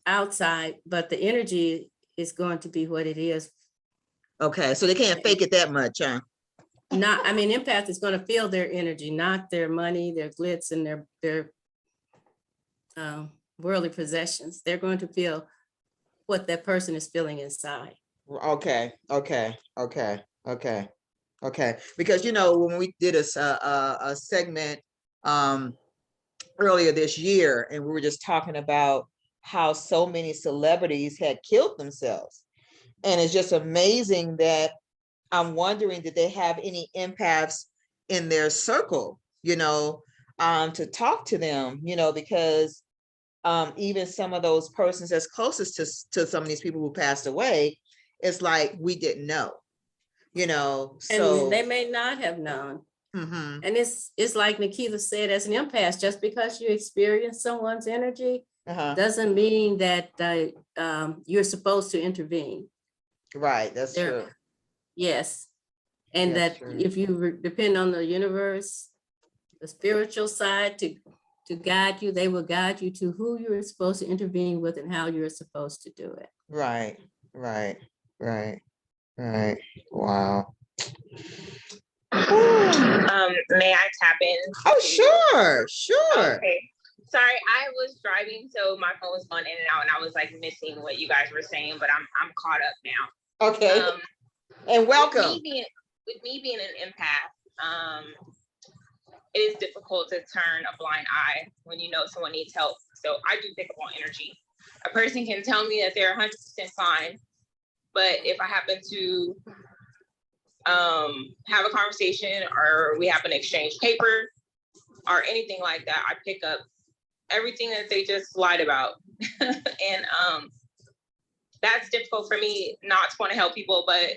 outside, but the energy is going to be what it is. Okay, so they can't fake it that much, huh? Empath is going to feel their energy, not their money, their glitz, and their worldly possessions. They're going to feel what that person is feeling inside. Okay. Because when we did a segment earlier this year, and we were just talking about how so many celebrities had killed themselves, and it's just amazing that I'm wondering, did they have any empaths in their circle, to talk to them, because even some of those persons that's closest to some of these people who passed away, it's like we didn't know, so. And they may not have known. Mm-hmm. And it's like Nikita said, as an empath, just because you experience someone's energy doesn't mean that you're supposed to intervene. Right, that's true. Yes. And That's that true. if you depend on the universe, the spiritual side to guide you, they will guide you to who you're supposed to intervene with and how you're supposed to do it. Right. Wow. May I tap in? Oh, sure. Okay. Sorry, I was driving, so my phone was going in and out, and I was like missing what you guys were saying, but I'm caught up now. Okay. And welcome. with me being an empath, it is difficult to turn a blind eye when you know someone needs help. So I do pick up on energy. A person can tell me that they're 100% fine, but if I happen to have a conversation or we happen to exchange paper or anything like that, I pick up everything that they just lied about. And that's difficult for me not to want to help people, but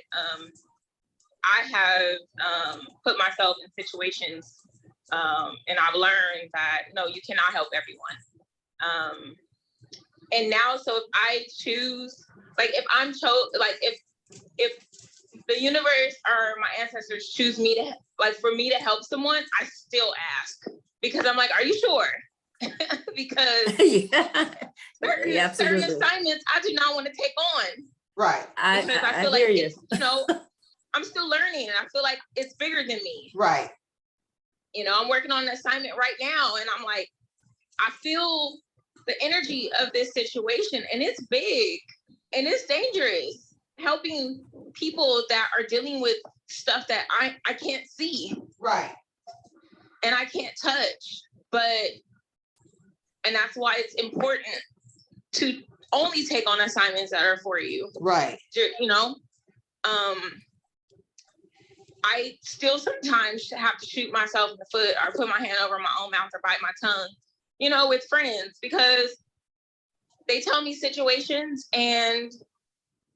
I have put myself in situations and I've learned that no, you cannot help everyone. And now, so if I choose, like if I'm like if the universe or my ancestors choose me to, like for me to help someone, I still ask because I'm like, are you sure? Because Yeah, certain absolutely. assignments I do not want to take on. Right. Because I feel hear like you. it's, you know, I'm still learning and I feel like it's bigger than me. Right. You know, I'm working on an assignment right now and I'm like, I feel the energy of this situation and it's big and it's dangerous, helping people that are dealing with stuff that I can't see. Right. And I can't touch, and that's why it's important to only take on assignments that are for you. Right. You know, I still sometimes have to shoot myself in the foot or put my hand over my own mouth or bite my tongue, you know, with friends because they tell me situations and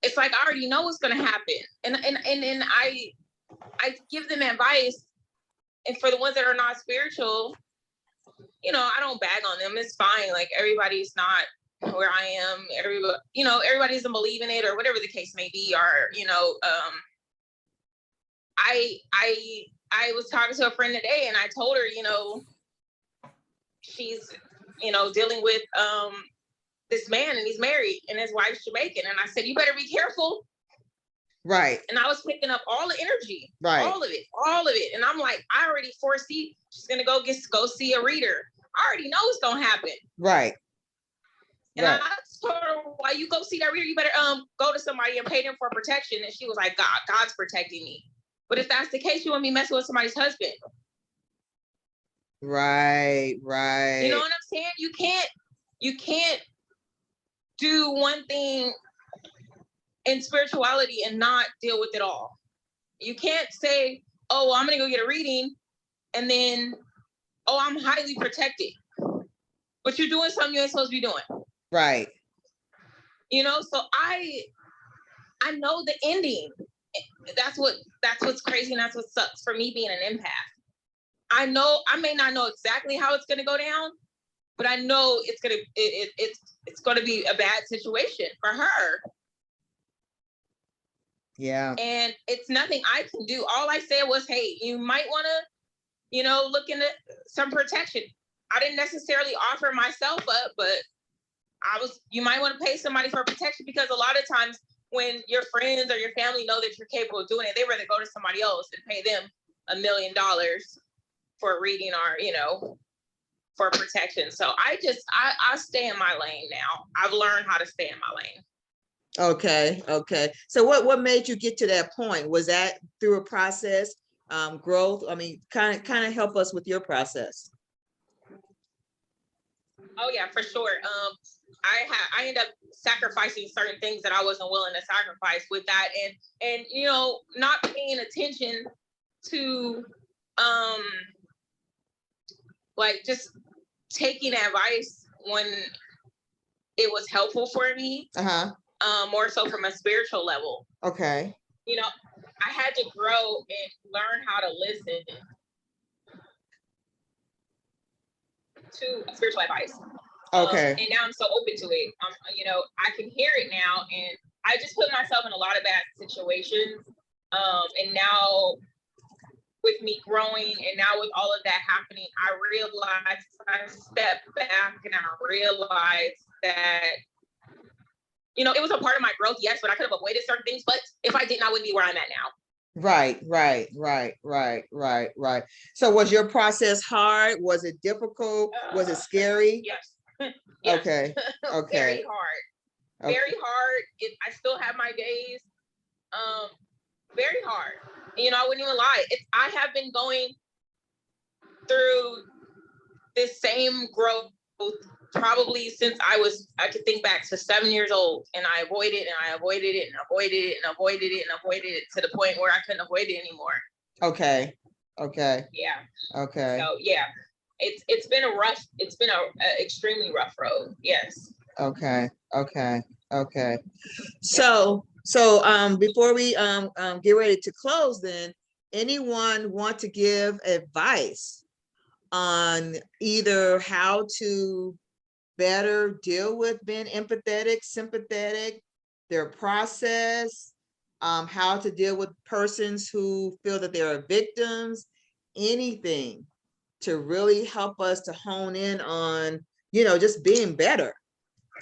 it's like I already know what's going to happen, and I give them advice, and for the ones that are not spiritual, you know, I don't bag on them. It's fine. Like everybody's not where I am. Everybody, you know, everybody doesn't believe in it or whatever the case may be. Or you know, I was talking to a friend today, and I told her, you know, she's, you know, dealing with this man, and he's married, and his wife's Jamaican, and I said, you better be careful. Right. And I was picking up all the energy, Right. all of it, and I'm like, I already foresee she's gonna go see a reader. I already know it's gonna happen. Right. And Right. I told her, while you go see that reader, you better go to somebody and pay them for protection. And she was like, God's protecting me. But if that's the case, you want me messing with somebody's husband. Right. Right. You know what I'm saying? You can't do one thing in spirituality and not deal with it all. You can't say, oh, I'm gonna go get a reading, and then, oh, I'm highly protected. But you're doing something you ain't supposed to be doing. Right. You know, so I know the ending. That's what's crazy, and that's what sucks for me being an empath. I know I may not know exactly how it's gonna go down, but I know it's gonna be a bad situation for her. Yeah. And it's nothing I can do. All I said was, hey, you might want to, you know, look into some protection. I didn't necessarily offer myself up, but you might want to pay somebody for protection, because a lot of times when your friends or your family know that you're capable of doing it, they rather go to somebody else and pay them $1 million for a reading or, you know, for protection. So I stay in my lane now. I've learned how to stay in my lane. Okay. So what made you get to that point? Was that through a process, growth? I mean, kind of help us with your process. Oh yeah, for sure. I ended up sacrificing certain things that I wasn't willing to sacrifice with that, and you know, not paying attention to like just taking advice when it was helpful for me. More so from a spiritual level. Okay. You know, I had to grow and learn how to listen to spiritual advice. Okay. And now I'm so open to it. You know, I can hear it now, and I just put myself in a lot of bad situations. And now with me growing, and now with all of that happening, I stepped back and I realized that, you know, it was a part of my growth, yes, but I could have avoided certain things. But if I didn't, I wouldn't be where I'm at now. Right. So was your process hard? Was it difficult? Was it scary? Yes. Yes. Okay. Very hard. Okay. Very hard. I still have my days. Very hard. You know, I wouldn't even lie. I have been going through this same growth probably since I could think back to 7 years old, and I avoided and I avoided it and avoided it and avoided it and avoided it to the point where I couldn't avoid it anymore. Okay. Okay. Yeah. Okay. So yeah, it's been a extremely rough road. Yes. Okay. Okay. Okay. So before we get ready to close, then anyone want to give advice on either how to better deal with being empathetic, sympathetic, their process, how to deal with persons who feel that they are victims, anything to really help us to hone in on, just being better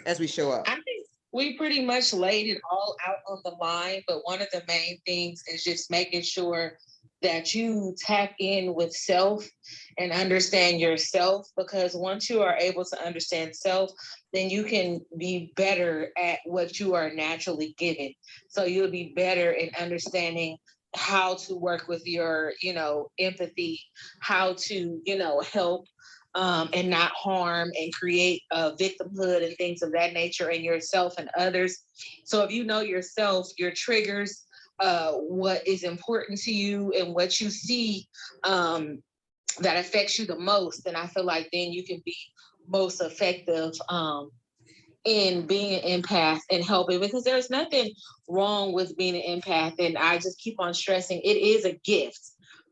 as we show up. I think we pretty much laid it all out on the line, but one of the main things is just making sure that you tap in with self and understand yourself, because once you are able to understand self, then you can be better at what you are naturally given. So you'll be better in understanding how to work with your, empathy, how to, help and not harm and create victimhood and things of that nature in yourself and others. So if you know yourself, your triggers, what is important to you and what you see that affects you the most, then I feel like then you can be most effective in being an empath and helping, because there's nothing wrong with being an empath. And I just keep on stressing, it is a gift,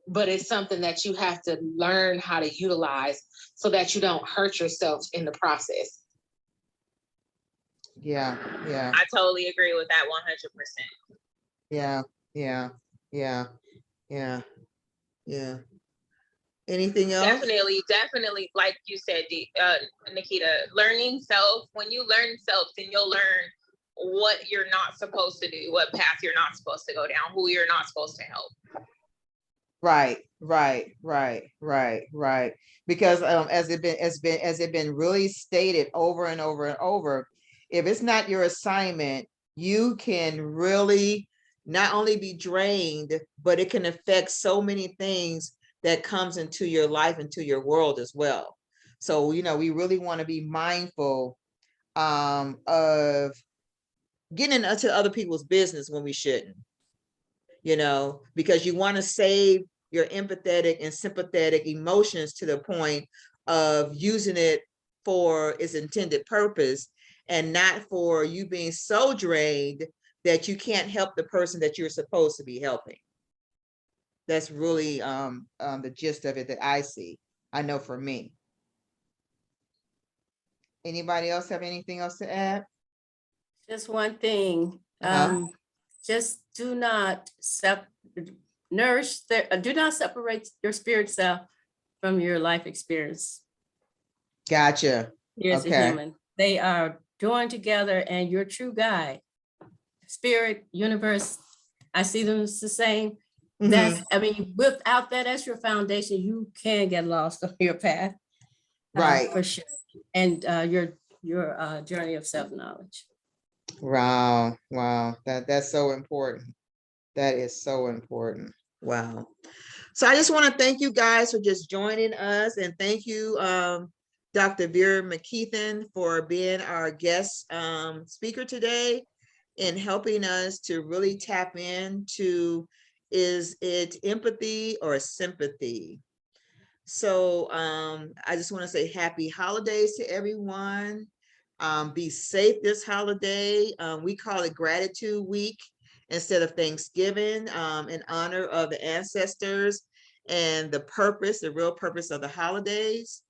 but it's something that you have to learn how to utilize so that you don't hurt yourself in the process. Yeah. I totally agree with that 100%. Yeah. Anything else? Definitely, like you said, Nikita, learning self. When you learn self, then you'll learn what you're not supposed to do, what path you're not supposed to go down, who you're not supposed to help. Right. Because as it been really stated over and over and over, if it's not your assignment, you can really not only be drained, but it can affect so many things that comes into your life, into your world as well. So, we really want to be mindful of getting into other people's business when we shouldn't, because you want to save your empathetic and sympathetic emotions to the point of using it for its intended purpose, and not for you being so drained that you can't help the person that you're supposed to be helping. That's really the gist of it that I see. I know for me. Anybody else have anything else to add? Just one thing. Just do not do not separate your spirit self from your life experience. Gotcha. As a human, they are joined together, and your true guide, spirit, universe, I see them as the same. Without that as your foundation, you can get lost on your path, right? For sure. And your journey of self-knowledge. Wow. That's so important. That is so important. Wow. So I just want to thank you guys for just joining us, and thank you, Dr. Vera McKethan, for being our guest speaker today and helping us to really tap into, is it empathy or sympathy? So I just want to say happy holidays to everyone. Be safe this holiday. We call it Gratitude Week instead of Thanksgiving, in honor of the ancestors and the real purpose of the holidays.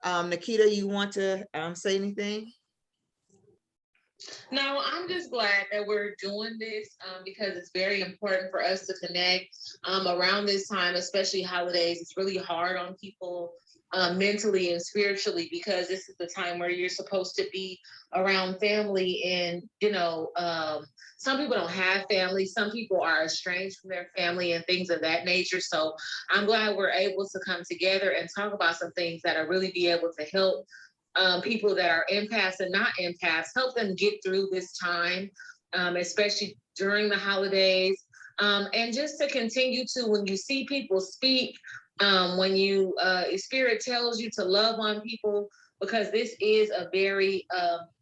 Nikita, you want to say anything? No, I'm just glad that we're doing this because it's very important for us to connect around this time, especially holidays. It's really hard on people mentally and spiritually, because this is the time where you're supposed to be around family. And, some people don't have family. Some people are estranged from their family and things of that nature. So I'm glad we're able to come together and talk about some things that are really be able to help people that are empaths and not empaths, help them get through this time, especially during the holidays. And just to continue to, when you see people speak, when you spirit tells you to love on people, because this is a very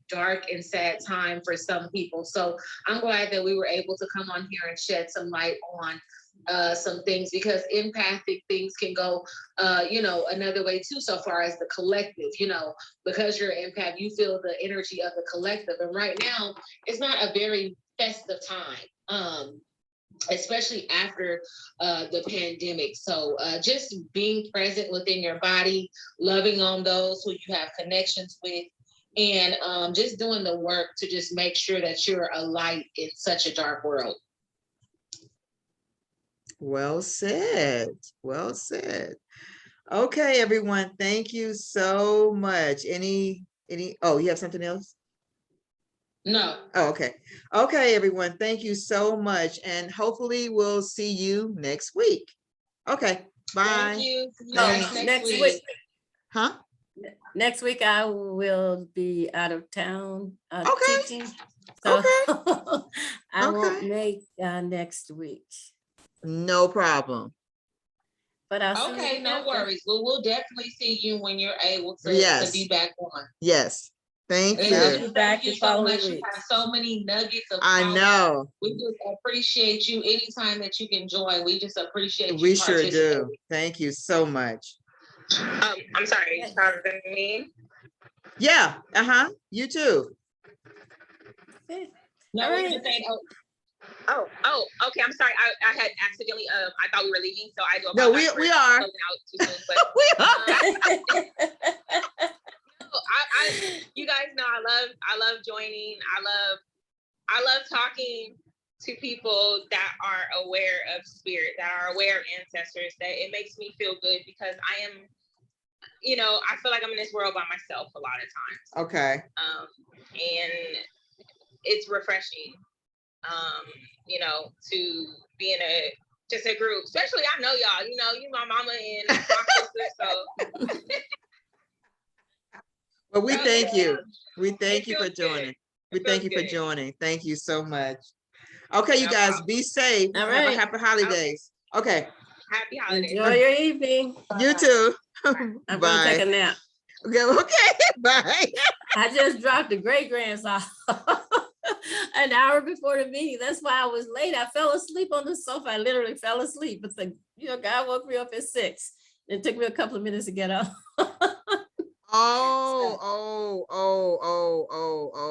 dark and sad time for some people. So I'm glad that we were able to come on here and shed some light on some things, because empathic things can go, another way too, so far as the collective, because you're an empath, you feel the energy of the collective. And right now, it's not a very festive time. Especially after the pandemic. So just being present within your body, loving on those who you have connections with, and just doing the work to just make sure that you're a light in such a dark world. Well said. Well said. Okay, everyone. Thank you so much. Oh, you have something else? No. Oh, okay. Okay, everyone. Thank you so much. And hopefully we'll see you next week. Okay. Bye. Thank you. See you Thanks. guys Next week. Huh? Next week I will be out of town Okay. teaching. So I won't Okay. make next week. No problem. But I'll see Okay, you no after. worries. Well, we'll definitely see you when you're able to Yes. be back on. Yes. Thank And you. I'll be just back thank you the so following much. You week. have so many nuggets of I power. know. We just appreciate you anytime that you can join. We just appreciate you. We sure do. participating. Thank you so much. I'm sorry, pardon me. Yeah. Uh-huh. You too. Okay. No, All we right. were just saying, Oh, okay. I'm sorry. I had accidentally. I thought we were leaving, so I do No, apologize. we for are. closing out too soon, but We are. you guys know I love joining. I love talking to people that are aware of spirit, that are aware of ancestors. That it makes me feel good, because I am, I feel like I'm in this world by myself a lot of times. Okay. And it's refreshing, to be in just a group, especially I know y'all, you my mama and my sister, so. Well, we thank Yeah. you. We thank It you for feels joining. good. We It thank feels you for good. joining. Thank you so much. Okay, you No guys, problem. be safe. All Have a right. happy holidays. Okay. Happy holidays. Enjoy your evening. You too. I'm gonna take Bye. a nap. Okay. Bye. I just dropped the great grands off an hour before the meeting. That's why I was late. I fell asleep on the sofa. I literally fell asleep. It's like, God woke me up at 6. It took me a couple of minutes to get up. Oh, oh, oh, oh, oh, oh.